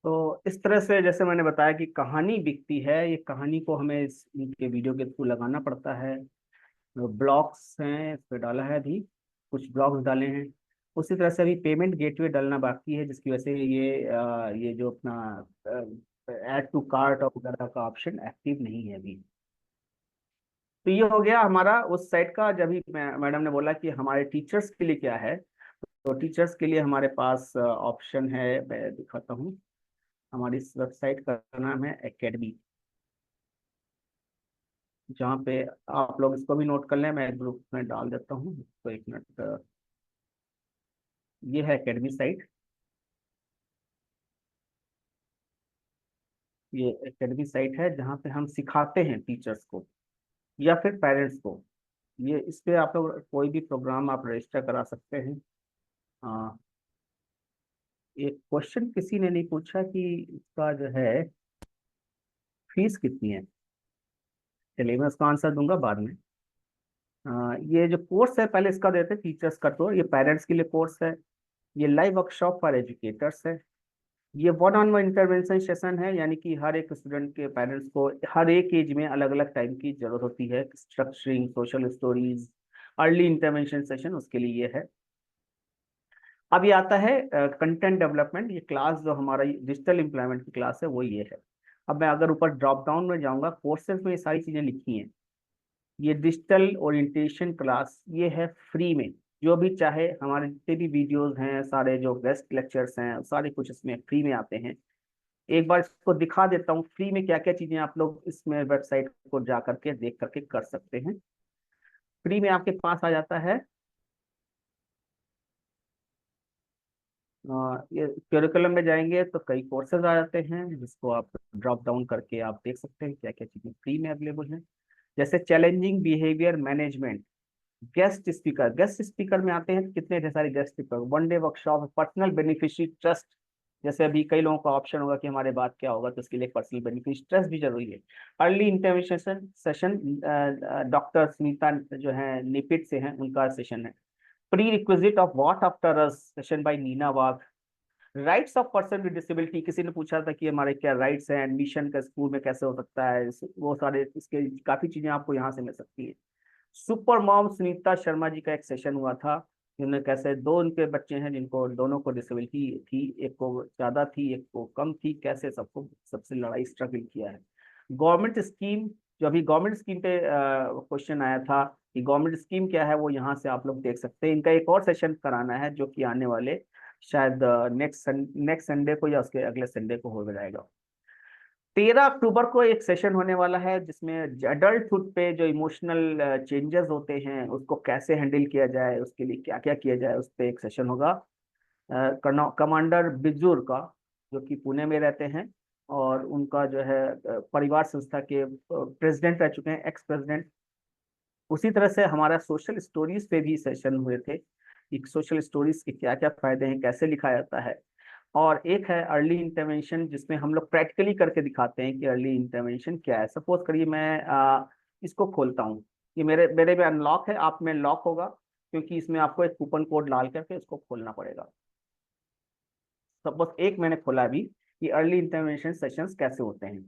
तो इस तरह से जैसे मैंने बताया कि कहानी बिकती है, ये कहानी को हमें इनके वीडियो के थ्रू लगाना पड़ता है। ब्लॉक्स हैं, इस पर डाला है, अभी कुछ ब्लॉक्स डाले हैं। उसी तरह से अभी पेमेंट गेटवे डालना बाकी है, जिसकी वजह से ये जो अपना ऐड टू कार्ट और वगैरह का ऑप्शन एक्टिव नहीं है अभी। तो ये हो गया हमारा उस साइट का। जब भी मैडम ने बोला कि हमारे टीचर्स के लिए क्या है, तो टीचर्स के लिए हमारे पास ऑप्शन है, मैं दिखाता हूँ। हमारी इस वेबसाइट का नाम है एकेडमी, जहाँ पे आप लोग इसको भी नोट कर लें, मैं ग्रुप में डाल देता हूँ। तो एक मिनट, ये है एकेडमी साइट। ये एकेडमी साइट है जहाँ पे हम सिखाते हैं टीचर्स को या फिर पेरेंट्स को। ये इस पे आप लोग कोई भी प्रोग्राम आप रजिस्टर करा सकते हैं। एक क्वेश्चन किसी ने नहीं पूछा कि इसका जो है फीस कितनी है। चलिए मैं उसका आंसर दूंगा बाद में। ये जो कोर्स है पहले इसका देते हैं टीचर्स का, तो ये पेरेंट्स के लिए कोर्स है। ये लाइव वर्कशॉप फॉर एजुकेटर्स है। ये one on one intervention session है, यानी कि हर एक स्टूडेंट के पेरेंट्स को हर एक एज में अलग अलग टाइम की जरूरत होती है। Structuring, social stories, early intervention session, उसके लिए ये है। अब ये आता है कंटेंट डेवलपमेंट। ये क्लास जो हमारा डिजिटल एम्प्लॉयमेंट की क्लास है वो ये है। अब मैं अगर ऊपर ड्रॉप डाउन में जाऊंगा, कोर्सेज में ये सारी चीजें लिखी हैं। ये डिजिटल ओरिएंटेशन क्लास ये है फ्री में। जो भी चाहे, हमारे जितने भी वीडियोस हैं, सारे जो गेस्ट लेक्चर्स हैं, सारे कुछ इसमें फ्री में आते हैं। एक बार इसको दिखा देता हूँ फ्री में क्या क्या चीजें आप लोग इसमें वेबसाइट को जा करके देख करके कर सकते हैं। फ्री में आपके पास आ जाता है ये करिकुलम में जाएंगे तो कई कोर्सेज आ जाते हैं, जिसको आप ड्रॉप डाउन करके आप देख सकते हैं क्या क्या चीजें फ्री में अवेलेबल हैं। जैसे challenging behaviour management, guest speaker में आते हैं कितने ढेर सारे guest speaker. One day workshop, personal beneficiary trust. जैसे अभी कई लोगों का ऑप्शन होगा कि हमारे बाद क्या होगा, तो उसके लिए पर्सनल बेनिफिशियरी ट्रस्ट भी जरूरी है। Early intervention session, doctor Sunita जो है निपिट से हैं, उनका सेशन है। Prerequisite of what after us session by Neena Wagh. Rights of person with disability, किसी ने पूछा था कि हमारे क्या राइट्स हैं, एडमिशन का स्कूल में कैसे हो सकता है, वो सारे इसके काफी चीजें आपको यहाँ से मिल सकती है। सुपर मॉम सुनीता शर्मा जी का एक सेशन हुआ था, जिन्होंने कैसे दो उनके बच्चे हैं जिनको दोनों को डिसेबिलिटी थी, एक को ज्यादा थी एक को कम थी, कैसे सबसे लड़ाई स्ट्रगल किया है। गवर्नमेंट स्कीम, जो अभी गवर्नमेंट स्कीम पे क्वेश्चन आया था कि गवर्नमेंट स्कीम क्या है, वो यहाँ से आप लोग देख सकते हैं। इनका एक और सेशन कराना है जो कि आने वाले शायद नेक्स्ट संडे को या उसके अगले संडे को हो जाएगा। 13 अक्टूबर को एक सेशन होने वाला है जिसमें एडल्टहुड पे जो इमोशनल चेंजेस होते हैं उसको कैसे हैंडल किया जाए, उसके लिए क्या क्या किया जाए, उस पर एक सेशन होगा। कमांडर बिजूर का, जो कि पुणे में रहते हैं और उनका जो है परिवार संस्था के प्रेसिडेंट रह चुके हैं, एक्स प्रेसिडेंट। उसी तरह से हमारा सोशल स्टोरीज पे भी सेशन हुए थे, एक सोशल स्टोरीज के क्या क्या फायदे हैं, कैसे लिखा जाता है। और एक है अर्ली इंटरवेंशन, जिसमें हम लोग प्रैक्टिकली करके दिखाते हैं कि अर्ली इंटरवेंशन क्या है। सपोज करिए मैं इसको खोलता हूँ, ये मेरे में अनलॉक है, आप में लॉक होगा, क्योंकि इसमें आपको एक कूपन कोड डाल करके इसको खोलना पड़ेगा। सपोज एक मैंने खोला अभी कि अर्ली इंटरवेंशन सेशंस कैसे होते हैं।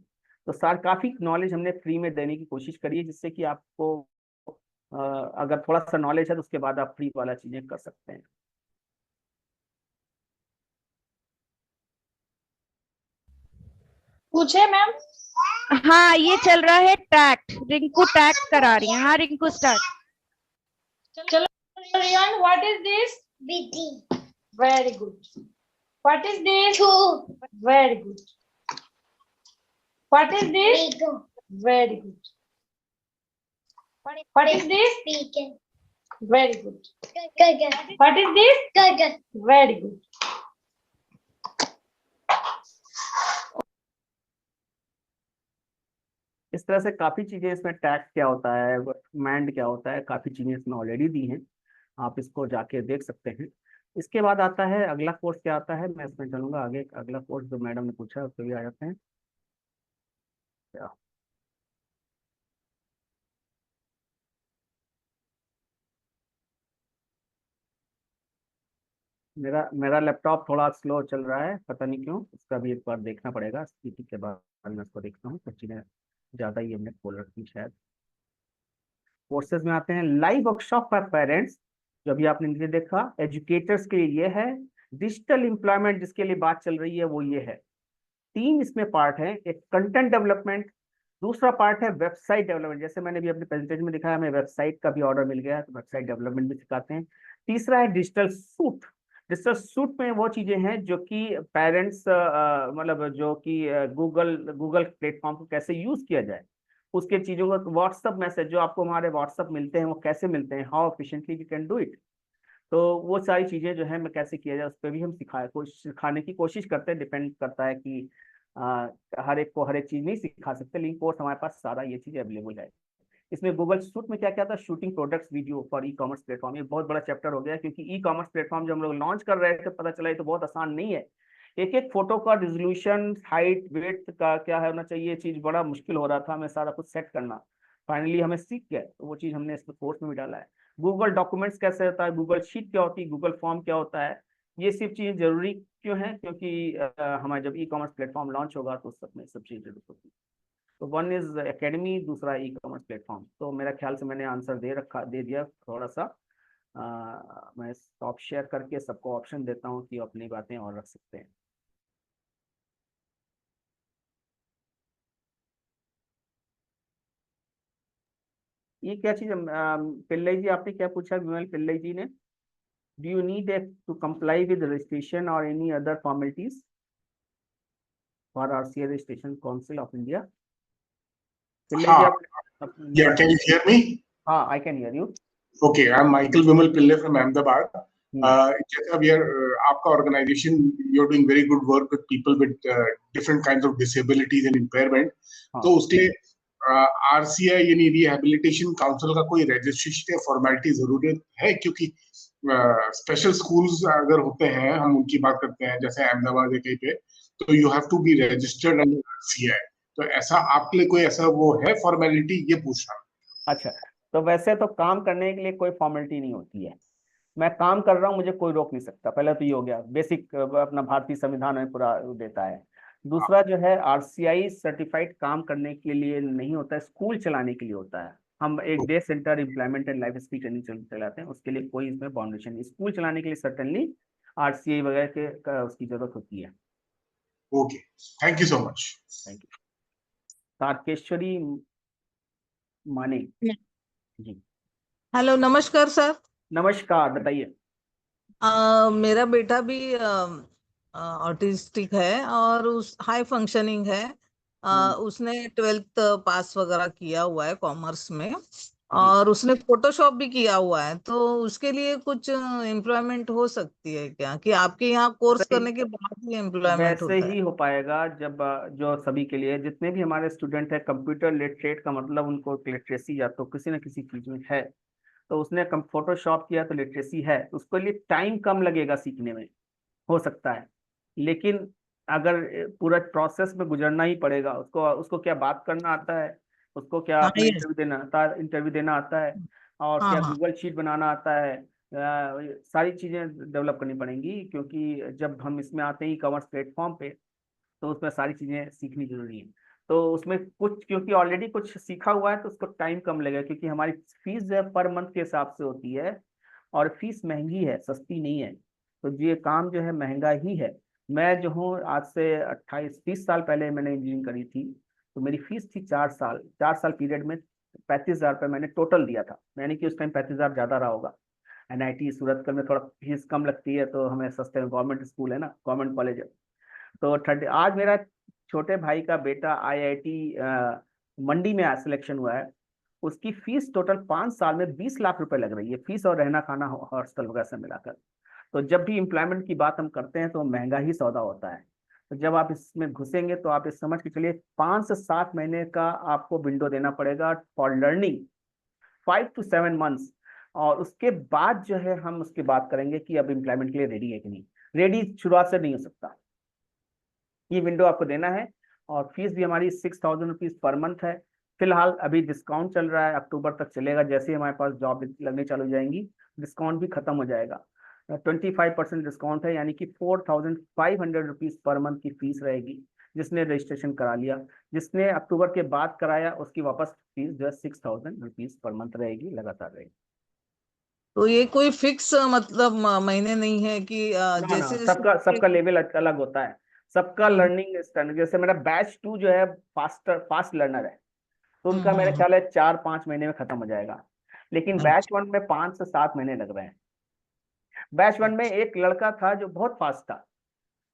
तो सर काफी नॉलेज हमने फ्री में देने की कोशिश करी है, जिससे कि आपको अगर थोड़ा सा नॉलेज है तो उसके बाद आप फ्री वाला चीजें कर सकते हैं। पूछे मैम? हाँ, ये चल रहा है टैक्ट, रिंकू टैक्ट करा रही है। हाँ रिंकू स्टार्ट। चलो Riyan, what is this? BT. Very good. What is this? 2. Very good. What is this? Lego. Very good. What is this? Beacon. Very good. Good. What is this? Good. Very good. इस तरह से काफी चीजें इसमें, tax क्या होता है, command क्या होता है, काफी चीजें इसमें ऑलरेडी दी हैं, आप इसको जाके देख सकते हैं। इसके बाद आता है अगला कोर्स क्या आता है, मैं इसमें चलूंगा आगे। अगला कोर्स जो मैडम ने पूछा उसको भी आ जाते हैं। मेरा लैपटॉप थोड़ा स्लो चल रहा है, पता नहीं क्यों, उसका भी एक बार देखना पड़ेगा। स्थिति के बाद मैं इसको देखता हूँ, कुछ चीजें ज्यादा ही हमने खोल रखी शायद। कोर्सेज में आते हैं लाइव वर्कशॉप फॉर पेरेंट्स, जो अभी आपने नीचे देखा, एजुकेटर्स के लिए ये है। डिजिटल एम्प्लॉयमेंट जिसके लिए बात चल रही है वो ये है। तीन इसमें पार्ट है, एक कंटेंट डेवलपमेंट, दूसरा पार्ट है वेबसाइट डेवलपमेंट, जैसे मैंने भी अपने प्रेजेंटेशन में दिखाया, हमें वेबसाइट का भी ऑर्डर मिल गया है तो वेबसाइट डेवलपमेंट भी सिखाते हैं। तीसरा है डिजिटल सूट। डिजिटल सूट में वो चीजें हैं जो कि पेरेंट्स मतलब जो कि गूगल प्लेटफॉर्म को कैसे यूज किया जाए, उसके चीजों का व्हाट्सअप मैसेज जो आपको हमारे व्हाट्सअप मिलते हैं वो कैसे मिलते हैं, how efficiently you can do it. तो वो सारी चीजें जो है मैं कैसे किया जाए उस पर भी हम सिखाने की कोशिश करते हैं। डिपेंड करता है कि हर एक को हर एक चीज नहीं सिखा सकते, लेकिन कोर्स हमारे पास सारा ये चीज अवेलेबल है। इसमें गूगल सूट में क्या क्या था, shooting products video for e commerce platform, ये बहुत बड़ा चैप्टर हो गया क्योंकि ई कॉमर्स प्लेटफॉर्म जब हम लोग लॉन्च कर रहे थे पता चला ये तो बहुत आसान नहीं है। एक एक फोटो का रिजोल्यूशन, हाइट, वेट का क्या होना चाहिए, ये चीज बड़ा मुश्किल हो रहा था हमें सारा कुछ सेट करना। फाइनली हमें सीख गए, तो वो चीज हमने इसमें कोर्स में भी डाला है। गूगल डॉक्यूमेंट्स कैसे होता है, गूगल शीट क्या होती है, गूगल फॉर्म क्या होता है, ये सब चीजें जरूरी क्यों है, क्योंकि हमारा जब ई कॉमर्स प्लेटफॉर्म लॉन्च होगा तो उस सब में सब चीजें जरूरत होती है। तो वन इज एकेडमी, दूसरा ई कॉमर्स प्लेटफॉर्म। तो मेरा ख्याल से मैंने आंसर दे दिया थोड़ा सा। मैं स्टॉप शेयर करके सबको ऑप्शन देता हूँ कि अपनी बातें और रख सकते हैं। ये क्या चीज, पिल्लई जी आपने क्या पूछा, विमल पिल्लई जी ने, do you need to comply with registration और any other formalities for RCA registration council of India? Pillai ji आप Yeah, can you hear me? हाँ, I can hear you. Okay, I'm Michael Vimal Pillai from Ahmedabad. जैसा we are, आपका organization, you're doing very good work with people with different kinds of disabilities and impairment. तो उसके लिए RCI यानी Rehabilitation Council का कोई registration या formality जरूरत है? क्योंकि special schools अगर होते हैं, हम उनकी बात करते हैं जैसे अहमदाबाद या कहीं पे, तो you have to be registered under RCI. तो ऐसा आपके लिए कोई ऐसा वो है फॉर्मेलिटी, ये पूछना। अच्छा, तो वैसे तो काम करने के लिए कोई फॉर्मेलिटी नहीं होती है। मैं काम कर रहा हूँ, मुझे कोई रोक नहीं सकता। पहले तो ये हो गया बेसिक, अपना भारतीय संविधान में पूरा देता है। दूसरा जो है आरसीआई सर्टिफाइड काम करने के लिए नहीं होता है, स्कूल चलाने के लिए होता है। हम एक day centre employment and life skill training चलाते हैं, उसके लिए कोई इसमें बाउंडेशन नहीं। स्कूल चलाने के लिए सर्टेनली आरसीआई वगैरह के उसकी जरूरत होती है। Okay, thank you so much. Thank you. Tarkeshwari Mane ji. Hello, नमस्कार सर। नमस्कार, बताइए। मेरा बेटा भी ऑटिस्टिक है और उस हाई फंक्शनिंग है। उसने 12th पास वगैरह किया हुआ है कॉमर्स में, और उसने फोटोशॉप भी किया हुआ है। तो उसके लिए कुछ एम्प्लॉयमेंट हो सकती है क्या, कि आपके यहाँ कोर्स करने के बाद ही एम्प्लॉयमेंट होता वैसे है? ही हो पाएगा जब जो सभी के लिए, जितने भी हमारे स्टूडेंट है कंप्यूटर लिटरेट का मतलब उनको लिटरेसी या तो किसी न किसी चीज में है, तो उसने फोटोशॉप किया तो लिटरेसी है, उसके लिए टाइम कम लगेगा सीखने में, हो सकता है। लेकिन अगर पूरा प्रोसेस में गुजरना ही पड़ेगा, उसको क्या बात करना आता है, उसको क्या अपना इंटरव्यू देना आता है, और क्या गूगल शीट बनाना आता है, सारी चीजें डेवलप करनी पड़ेंगी। क्योंकि जब हम इसमें आते हैं ई कॉमर्स प्लेटफॉर्म पे, तो उसमें सारी चीजें सीखनी जरूरी है। तो उसमें कुछ क्योंकि ऑलरेडी कुछ सीखा हुआ है तो उसको टाइम कम लगेगा, क्योंकि हमारी फीस जो है पर मंथ के हिसाब से होती है, और फीस महंगी है, सस्ती नहीं है। तो ये काम जो है महंगा ही है। मैं जो हूँ आज से 28-30 साल पहले मैंने इंजीनियरिंग करी थी, तो मेरी फीस थी 4 साल पीरियड में 35,000 रुपये मैंने टोटल दिया था। यानी कि उस टाइम 35,000 ज्यादा रहा होगा। NIT सूरतगढ़ में थोड़ा फीस कम लगती है, तो हमें सस्ते में, गवर्नमेंट स्कूल है ना, गवर्नमेंट कॉलेज है। तो आज मेरा छोटे भाई का बेटा IIT मंडी में सिलेक्शन हुआ है, उसकी फीस टोटल 5 साल में 20 लाख रुपए लग रही है, फीस और रहना खाना हॉस्टल वगैरह से मिलाकर। तो जब भी एम्प्लॉयमेंट की बात हम करते हैं तो महंगा ही सौदा होता है। तो जब आप इसमें घुसेंगे तो आप इस समझ के चलिए 5 से 7 महीने का आपको विंडो देना पड़ेगा फॉर लर्निंग, 5 to 7 मंथ्स। और उसके बाद जो है हम उसकी बात करेंगे कि अब एम्प्लॉयमेंट के लिए रेडी है कि नहीं। रेडी शुरुआत से नहीं हो सकता, ये विंडो आपको देना है। और फीस भी हमारी 6,000 रुपीज पर मंथ है। फिलहाल अभी डिस्काउंट चल रहा है, अक्टूबर तक चलेगा। जैसे ही हमारे पास जॉब लगने चालू हो जाएंगी, डिस्काउंट भी खत्म हो जाएगा। 25% डिस्काउंट है, यानी कि 4,500 रुपीज पर मंथ की फीस रहेगी जिसने रजिस्ट्रेशन करा लिया। जिसने अक्टूबर के बाद कराया उसकी वापस फीस जो है 6,000 रुपीज पर मंथ रहेगी, लगातार रहेगी। तो ये कोई फिक्स मतलब महीने नहीं है कि जैसे सबका लेवल अलग होता है। सबका लर्निंग स्टैंडर्ड, जैसे मेरा बैच 2 जो है फास्ट लर्नर है, तो उनका मेरे ख्याल है 4-5 महीने में खत्म हो जाएगा। लेकिन बैच 1 में 5 से 7 महीने लग रहे हैं। बैच 1 में एक लड़का था जो बहुत फास्ट था,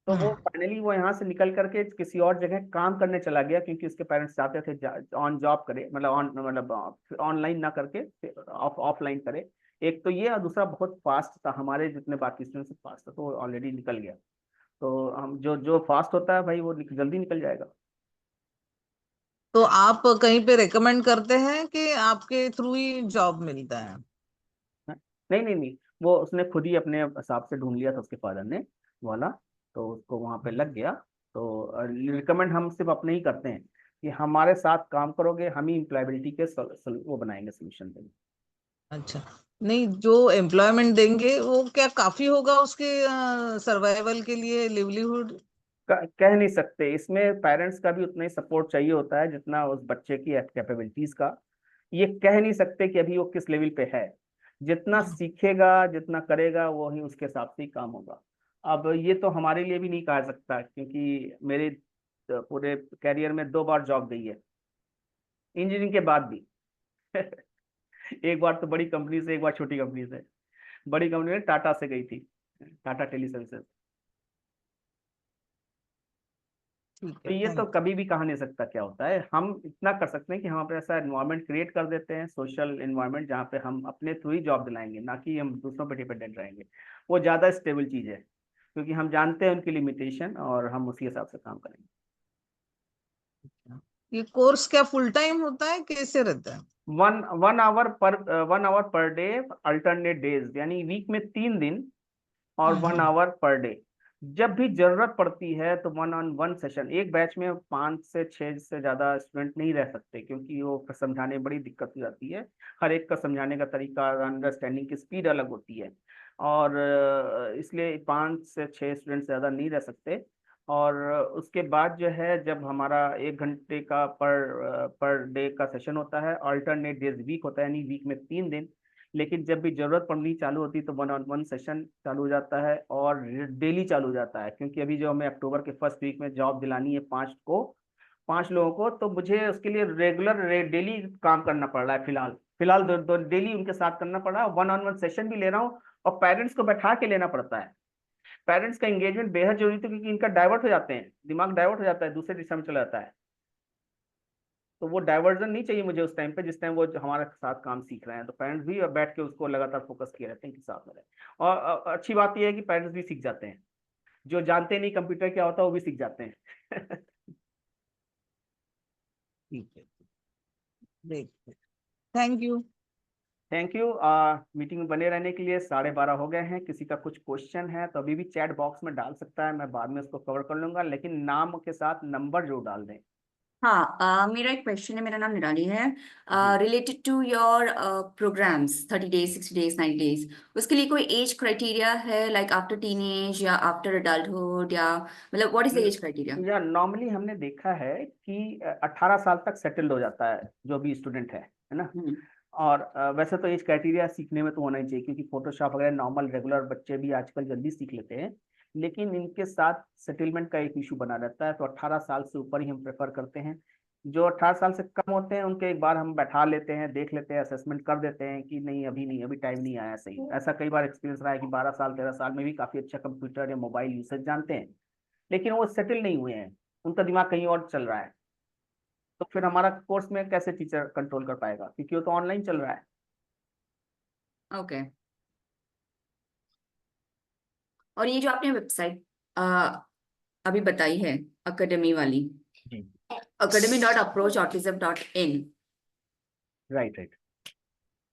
तो वो फाइनली वो यहाँ से निकल करके किसी और जगह काम करने चला गया, क्योंकि उसके पेरेंट्स चाहते थे ऑन जॉब करे, मतलब ऑनलाइन ना करके ऑफलाइन करे। एक तो ये, और दूसरा बहुत फास्ट था, हमारे जितने बाकी स्टूडेंट्स से फास्ट था, तो वो ऑलरेडी निकल गया। तो हम जो जो फास्ट होता है भाई वो जल्दी निकल जाएगा। तो आप कहीं पे रेकमेंड करते हैं कि आपके थ्रू ही जॉब मिलता है? नहीं नहीं नहीं, वो उसने खुद ही अपने हिसाब से ढूंढ लिया था, उसके फादर ने वाला, तो उसको वहां पे लग गया। तो रिकमेंड हम सिर्फ अपने ही करते हैं कि हमारे साथ काम करोगे, हम ही एम्प्लॉयबिलिटी के वो बनाएंगे, सोल्यूशन देंगे। अच्छा, नहीं, जो एम्प्लॉयमेंट देंगे वो क्या काफी होगा उसके सर्वाइवल के लिए, लिवलीहुड? कह नहीं सकते, इसमें पेरेंट्स का भी उतना ही सपोर्ट चाहिए होता है जितना उस बच्चे की कैपेबिलिटीज का। ये कह नहीं सकते कि अभी वो किस लेवल पे है, जितना सीखेगा जितना करेगा वो ही उसके हिसाब से ही काम होगा। अब ये तो हमारे लिए भी नहीं कहा सकता, क्योंकि मेरे पूरे कैरियर में 2 बार जॉब गई है इंजीनियरिंग के बाद भी। एक बार तो बड़ी कंपनी से, एक बार छोटी कंपनी से। बड़ी कंपनी में टाटा से गई थी, टाटा टेली सर्विसेज। तो ये तो कभी भी कहा नहीं सकता क्या होता है। हम इतना कर सकते हैं कि हम अपने ऐसा एनवायरनमेंट क्रिएट कर देते हैं, सोशल एनवायरनमेंट, जहाँ पे हम अपने थ्रू ही जॉब दिलाएंगे, ना कि हम दूसरों पे डिपेंडेंट रहेंगे। वो ज़्यादा स्टेबल चीज़ है, क्योंकि हम जानते हैं उनकी लिमिटेशन और हम उसी हिसाब से काम करेंगे। ये कोर्स क्या फुल टाइम होता है, कैसे रहता है? 1 hour per day, alternate days, यानी वीक में 3 दिन और 1 आवर पर डे। जब भी जरूरत पड़ती है तो 1-on-1 सेशन। एक बैच में 5 से 6 से ज्यादा स्टूडेंट नहीं रह सकते, क्योंकि वो समझाने में बड़ी दिक्कत हो जाती है। हर एक का समझाने का तरीका, अंडरस्टैंडिंग की स्पीड अलग होती है, और इसलिए 5 से 6 स्टूडेंट ज्यादा नहीं रह सकते। और उसके बाद जो है, जब हमारा 1 घंटे का पर डे का सेशन होता है, अल्टरनेट डेज वीक होता है, यानी वीक में 3 दिन। लेकिन जब भी जरूरत पड़नी चालू होती है तो 1-on-1 सेशन चालू हो जाता है, और डेली चालू हो जाता है। क्योंकि अभी जो हमें अक्टूबर के फर्स्ट वीक में जॉब दिलानी है 5 लोगों को, तो मुझे उसके लिए रेगुलर डेली काम करना पड़ रहा है। फिलहाल डेली उनके साथ करना पड़ रहा है। 1-on-1 सेशन भी ले रहा हूँ, और पेरेंट्स को बैठा के लेना पड़ता है। पेरेंट्स का एंगेजमेंट बेहद जरूरी है, क्योंकि इनका डाइवर्ट हो जाते हैं, दिमाग डाइवर्ट हो जाता है, दूसरे दिशा में चला जाता है। तो वो डाइवर्जन नहीं चाहिए मुझे उस टाइम पे, जिस टाइम वो हमारे साथ काम सीख रहे हैं। तो पेरेंट्स भी बैठ के उसको लगातार फोकस किए रहते हैं कि साथ में रहे। और अच्छी बात यह है कि पेरेंट्स भी सीख जाते हैं, जो जानते नहीं कंप्यूटर क्या होता है वो भी सीख जाते हैं। ठीक है, thank you. Thank you. Meeting में बने रहने के लिए। 12:30 हो गए हैं। किसी का कुछ क्वेश्चन है तो अभी भी चैट बॉक्स में डाल सकता है, मैं बाद में उसको कवर कर लूंगा, लेकिन नाम के साथ नंबर जरूर डाल दें। हाँ, मेरा एक क्वेश्चन है, मेरा नाम निराली है। Related to your programs 30 days, 60 days, 90 days, उसके लिए कोई एज क्राइटेरिया है, लाइक आफ्टर टीनेज या आफ्टर अडल्टहुड, या मतलब what is the age criteria? या नॉर्मली हमने देखा है कि 18 साल तक सेटल्ड हो जाता है जो भी स्टूडेंट है ना। और वैसे तो एज क्राइटेरिया सीखने में तो होना ही चाहिए, क्योंकि फोटोशॉप वगैरह नॉर्मल रेगुलर बच्चे भी आजकल जल्दी सीख लेते हैं, लेकिन इनके साथ सेटलमेंट का एक इशू बना रहता है। तो 18 साल से ऊपर ही हम प्रेफर करते हैं। जो 18 साल से कम होते हैं उनके एक बार हम बैठा लेते हैं, देख लेते हैं, असेसमेंट कर देते हैं कि नहीं अभी नहीं, अभी टाइम नहीं आया सही। ऐसा कई बार एक्सपीरियंस रहा है कि 12 साल 13 साल में भी काफी अच्छा कंप्यूटर या मोबाइल यूसेज जानते हैं, लेकिन वो सेटल नहीं हुए हैं, उनका दिमाग कहीं और चल रहा है। तो फिर हमारा कोर्स में कैसे टीचर कंट्रोल कर पाएगा, क्योंकि वो तो ऑनलाइन चल रहा है। ओके। और ये जो आपने वेबसाइट अभी बताई है अकेडमी वाली, academy.approachautism.in, राइट।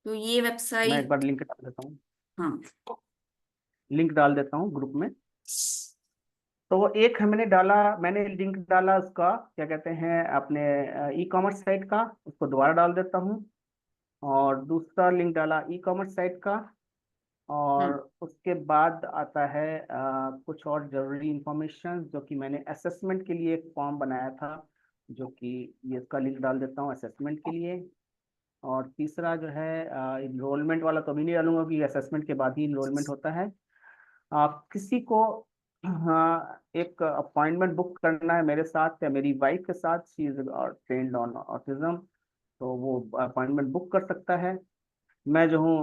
तो ये मैं वेबसाइट, एक बार लिंक डाल देता हूँ। हाँ, लिंक डाल देता हूँ ग्रुप में। तो एक मैंने लिंक डाला उसका, क्या कहते हैं, अपने ई कॉमर्स साइट का, उसको दोबारा डाल देता हूँ। और दूसरा लिंक डाला ई कॉमर्स साइट का, और उसके बाद आता है कुछ और जरूरी इंफॉर्मेशन, जो कि मैंने असेसमेंट के लिए एक फॉर्म बनाया था, जो कि ये इसका लिंक डाल देता हूँ असेसमेंट के लिए। और तीसरा जो है इनरोलमेंट वाला तो अभी नहीं डालूंगा, कि असेसमेंट के बाद ही इनरोलमेंट होता है। किसी को हाँ, एक अपॉइंटमेंट बुक करना है मेरे साथ या मेरी वाइफ के साथ, she is trained on autism, तो वो अपॉइंटमेंट बुक कर सकता है। मैं जो हूँ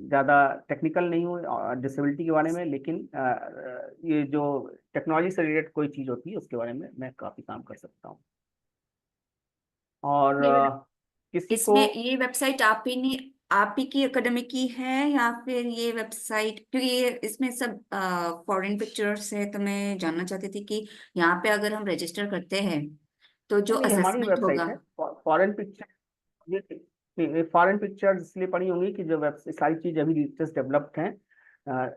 ज़्यादा टेक्निकल नहीं हूँ डिसेबिलिटी के बारे में, लेकिन ये जो टेक्नोलॉजी से रिलेटेड कोई चीज़ होती है उसके बारे में मैं काफ़ी काम कर सकता हूँ। और ये किसी को इसमें ये वेबसाइट आप ही की एकेडमी की है या फिर ये वेबसाइट, क्योंकि ये इसमें सब फॉरेन पिक्चर्स है, तो मैं जानना चाहती थी कि यहाँ पे अगर हम रजिस्टर करते हैं तो जो नहीं, हमारी असेसमेंट वेबसाइट होगा। है फॉरेन पिक्चर। ये फॉरेन पिक्चर्स इसलिए पड़ी होंगी कि जो वेबसाइट सारी चीज़ अभी लेटेस्ट डेवलप्ड हैं।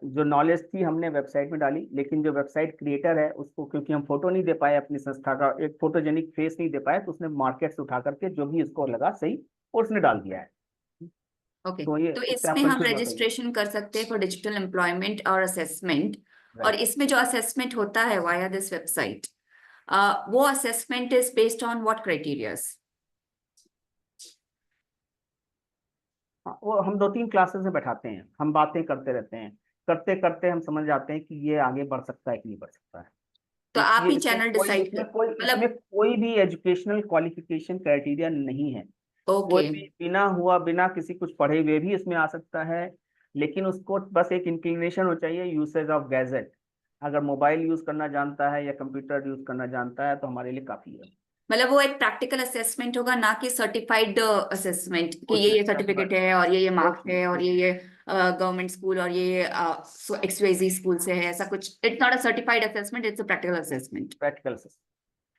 जो नॉलेज थी हमने वेबसाइट में डाली, लेकिन जो वेबसाइट क्रिएटर है उसको, क्योंकि हम फोटो नहीं दे पाए अपनी संस्था का, एक फोटोजेनिक फेस नहीं दे पाए, तो उसने मार्केट से उठा करके जो भी उसको लगा सही उसने डाल दिया है। ओके, तो ये तो इससे आप इसमें हम कंफ्यूज मत होइए। रजिस्ट्रेशन कर सकते हैं फॉर डिजिटल एम्प्लॉयमेंट और असेसमेंट, और राइट। इसमें जो असेसमेंट होता है वाया दिस वेबसाइट, वो assessment is based on what criterias? हाँ, वो हम 2-3 क्लासेस में बैठाते हैं, हम बातें करते रहते हैं, करते करते हम समझ जाते हैं कि ये आगे बढ़ सकता है कि नहीं बढ़ सकता है। तो आप ये ही इसमें चैनल कोई डिसाइड इसमें कर, कोई मतलब इसमें कोई भी एजुकेशनल क्वालिफिकेशन क्राइटेरिया नहीं है। कोई ओके, भी बिना किसी कुछ पढ़े हुए भी इसमें आ सकता है, लेकिन उसको बस एक इंक्लिनेशन हो चाहिए यूसेज ऑफ गैजेट। अगर मोबाइल यूज करना जानता है या कंप्यूटर यूज करना जानता है तो हमारे लिए काफी है। मतलब वो एक प्रैक्टिकल असेसमेंट होगा, ना कि सर्टिफाइड असेसमेंट कि कुछ ये नहीं सर्टिफिकेट सर्टिफाइड, है और ये मार्क्स कुछ नहीं है और कुछ ये गवर्नमेंट स्कूल और ये XYZ स्कूल से है, ऐसा कुछ। It's not a certified assessment, it's a practical assessment. Practical से।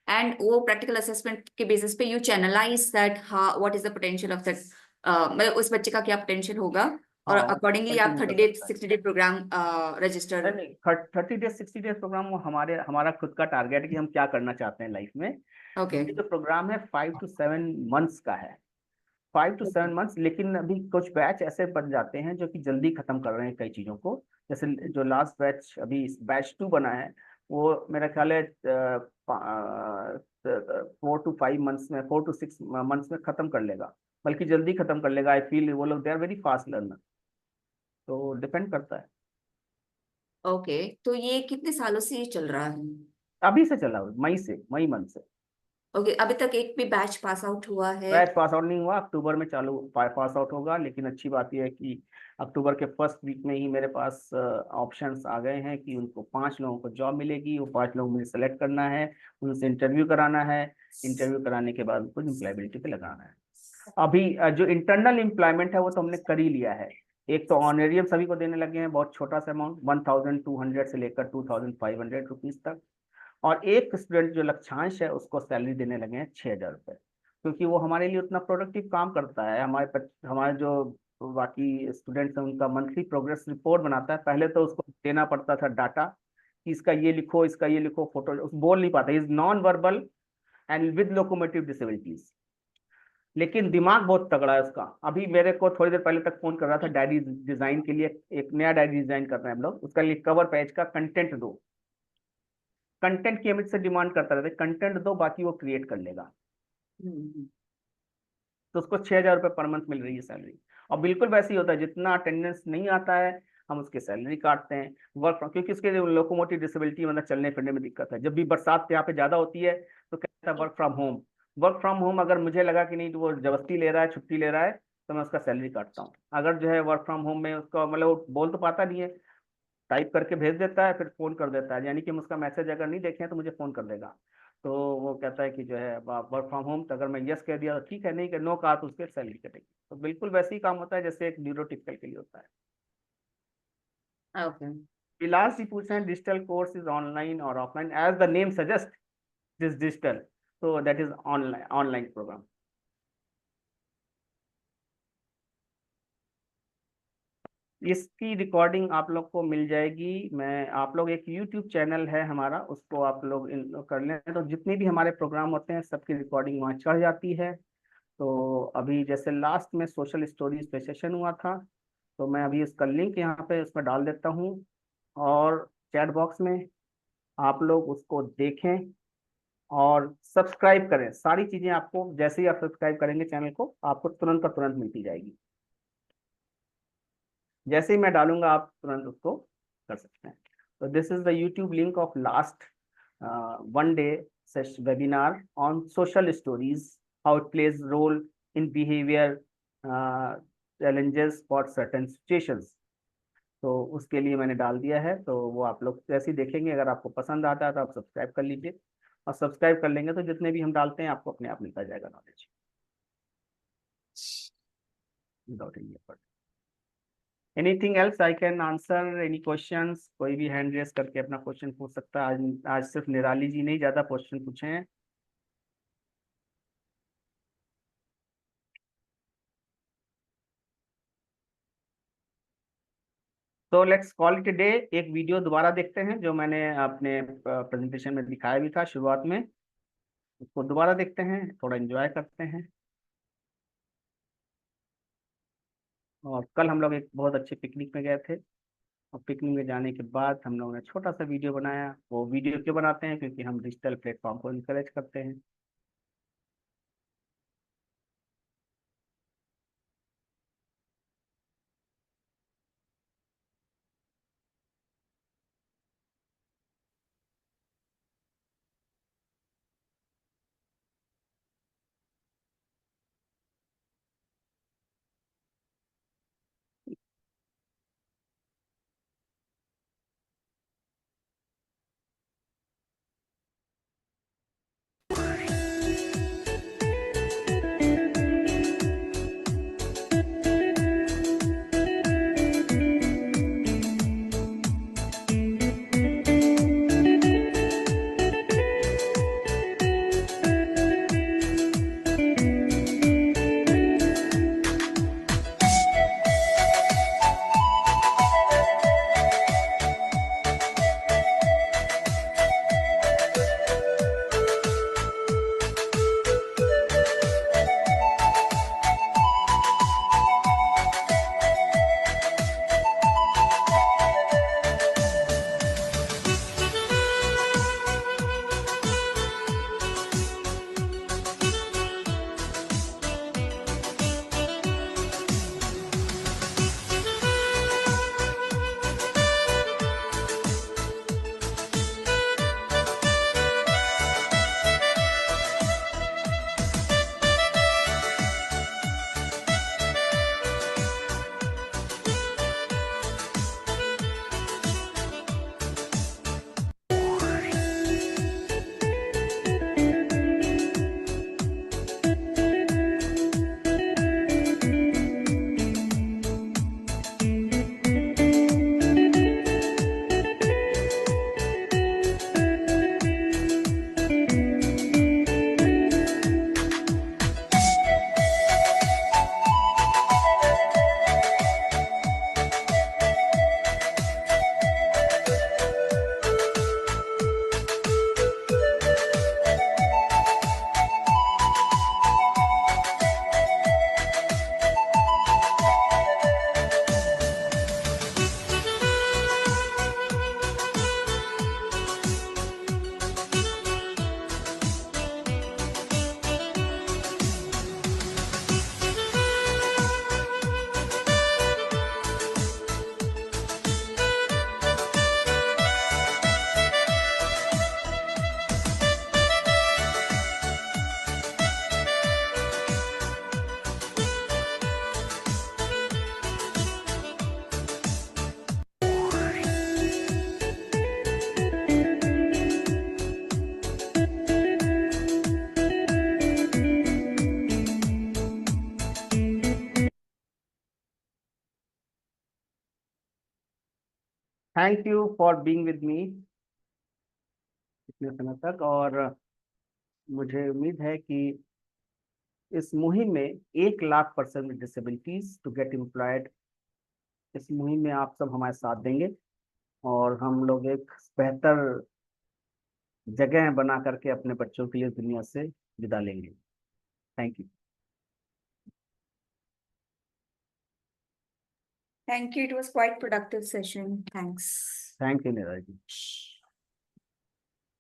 एंड वो प्रैक्टिकल असेसमेंट के बेसिस पे यू चैनलाइज दैट हाँ what is the potential of that, मतलब उस बच्चे का क्या पोटेंशियल होगा, और हाँ, वो अकॉर्डिंगली आप कंटिन्यू 30 कर डेज सकता है। 60 डे प्रोग्राम रजिस्टर। नहीं नहीं, 30 डेज 60 डेज प्रोग्राम वो हमारा खुद का टारगेट है कि हम क्या करना चाहते हैं लाइफ में। ओके, ये जो प्रोग्राम है 5 to 7 months का है, 5 to 7 months। लेकिन अभी कुछ बैच ऐसे बन जाते हैं जो कि जल्दी खत्म कर रहे हैं कई चीजों को। जैसे जो लास्ट बैच अभी बैच 2 बना है, वो मेरा ख्याल है 4 to 5 months में, 4 to 6 months में खत्म कर लेगा, बल्कि जल्दी खत्म कर लेगा। आई फील वो लोग they are very fast learner, तो डिपेंड करता है। ओके, तो ये कितने सालों से ये चल रहा है? अभी से चला हुआ, मई मंथ से। ओके, अभी तक एक भी बैच पास आउट हुआ है? बैच पास आउट नहीं हुआ, अक्टूबर में चालू पास आउट होगा। लेकिन अच्छी बात यह है कि अक्टूबर के फर्स्ट वीक में ही मेरे पास ऑप्शंस आ गए हैं कि उनको 5 लोगों को जॉब मिलेगी। वो 5 लोग मुझे सेलेक्ट करना है, उनसे इंटरव्यू कराना है, इंटरव्यू कराने के बाद उनको एम्प्लॉयबिलिटी पे लगाना है। अभी जो इंटरनल एम्प्लॉयमेंट है वो तो हमने कर ही लिया है। एक तो ऑनरेरियम सभी को देने लगे हैं, बहुत छोटा सा अमाउंट, 1200 से लेकर 2500 रुपीज तक। और एक स्टूडेंट जो लक्षांश है उसको सैलरी देने लगे हैं 6,000 रुपये, क्योंकि वो हमारे लिए उतना प्रोडक्टिव काम करता है। हमारे जो बाकी स्टूडेंट्स हैं उनका मंथली प्रोग्रेस रिपोर्ट बनाता है। पहले तो उसको देना पड़ता था डाटा कि इसका ये लिखो, इसका ये लिखो, फोटो बोल नहीं पाता, is non verbal and with locomotive disabilities, लेकिन दिमाग बहुत तगड़ा है उसका। अभी मेरे को थोड़ी देर पहले तक फोन कर रहा था डायरी डिजाइन के लिए, एक नया डायरी डिजाइन कर रहे हैं हम लोग, उसका लिए कवर पेज का कंटेंट दो। कंटेंट की हमें से डिमांड करता रहता है, कंटेंट दो बाकी वो क्रिएट कर लेगा। तो उसको 6,000 रुपये पर मंथ मिल रही है सैलरी। और बिल्कुल वैसे ही होता है, जितना अटेंडेंस नहीं आता है हम उसकी सैलरी काटते हैं। क्योंकि उसके लोकोमोटिव डिसेबिलिटी, मतलब चलने फिरने में दिक्कत है। जब भी बरसात यहाँ पे ज्यादा होती है तो कहता है work from home. Work from home अगर मुझे लगा कि नहीं तो वो जबरदस्ती ले रहा है, छुट्टी ले रहा है, तो मैं उसका सैलरी काटता हूँ। अगर जो है वर्क फ्रॉम होम में उसका मतलब वो बोल तो पाता नहीं है, टाइप करके भेज देता है, फिर फोन कर देता है, यानी कि हम उसका मैसेज अगर नहीं देखें तो मुझे फोन कर देगा। तो वो कहता है कि जो है वर्क फ्रॉम होम, तो अगर मैं यस कह दिया तो ठीक है, नहीं कि नो कहा तो उसके सैलरी कटेगी। तो बिल्कुल वैसे ही काम होता है जैसे एक न्यूरोटिपिकल के लिए होता है। ओके, लास्ट ही पूछ रहे हैं डिजिटल कोर्स इज ऑनलाइन और offline. As the name suggest this digital, तो दैट इज ऑनलाइन प्रोग्राम। इसकी रिकॉर्डिंग आप लोग को मिल जाएगी। मैं आप लोग एक यूट्यूब चैनल है हमारा, उसको आप लोग कर लें तो जितने भी हमारे प्रोग्राम होते हैं सबकी रिकॉर्डिंग वहाँ चढ़ जाती है। तो अभी जैसे लास्ट में सोशल स्टोरीज पे सेशन हुआ था, तो मैं अभी इसका लिंक यहाँ पे उसमें डाल देता हूँ, और चैट बॉक्स में आप लोग उसको देखें और सब्सक्राइब करें। सारी चीज़ें आपको जैसे ही आप सब्सक्राइब करेंगे चैनल को, आपको तुरंत का तुरंत मिलती जाएगी। जैसे ही मैं डालूंगा आप तुरंत उसको कर सकते हैं। So this is the YouTube link of last one day webinar on social stories, how it plays role in behavior challenges for certain situations. तो उसके लिए मैंने डाल दिया है, तो वो आप लोग जैसे ही देखेंगे, अगर आपको पसंद आता है तो आप सब्सक्राइब कर लीजिए, और सब्सक्राइब कर लेंगे तो जितने भी हम डालते हैं आपको अपने आप मिलता जाएगा knowledge without any effort. Anything else I can answer, any questions? कोई भी हैंड रेस करके अपना क्वेश्चन पूछ सकता है। आज सिर्फ निराली जी नहीं ज्यादा क्वेश्चन पूछे हैं। तो let's call it a day. एक वीडियो दोबारा देखते हैं जो मैंने अपने प्रेजेंटेशन में दिखाया भी था शुरुआत में, उसको दोबारा देखते हैं, थोड़ा एंजॉय करते हैं। और कल हम लोग एक बहुत अच्छे पिकनिक में गए थे, और पिकनिक में जाने के बाद हम लोगों ने छोटा सा वीडियो बनाया। वो वीडियो क्यों बनाते हैं? क्योंकि हम डिजिटल प्लेटफॉर्म को इनकरेज करते हैं। Thank you for being with me इतने समय तक, और मुझे उम्मीद है कि इस मुहिम में 1,00,000 person with disabilities to get employed, इस मुहिम में आप सब हमारे साथ देंगे, और हम लोग एक बेहतर जगह बना करके अपने बच्चों के लिए दुनिया से विदा लेंगे। Thank you. Thank you. It was quite productive session. Thanks. Thank you Neeraj ji.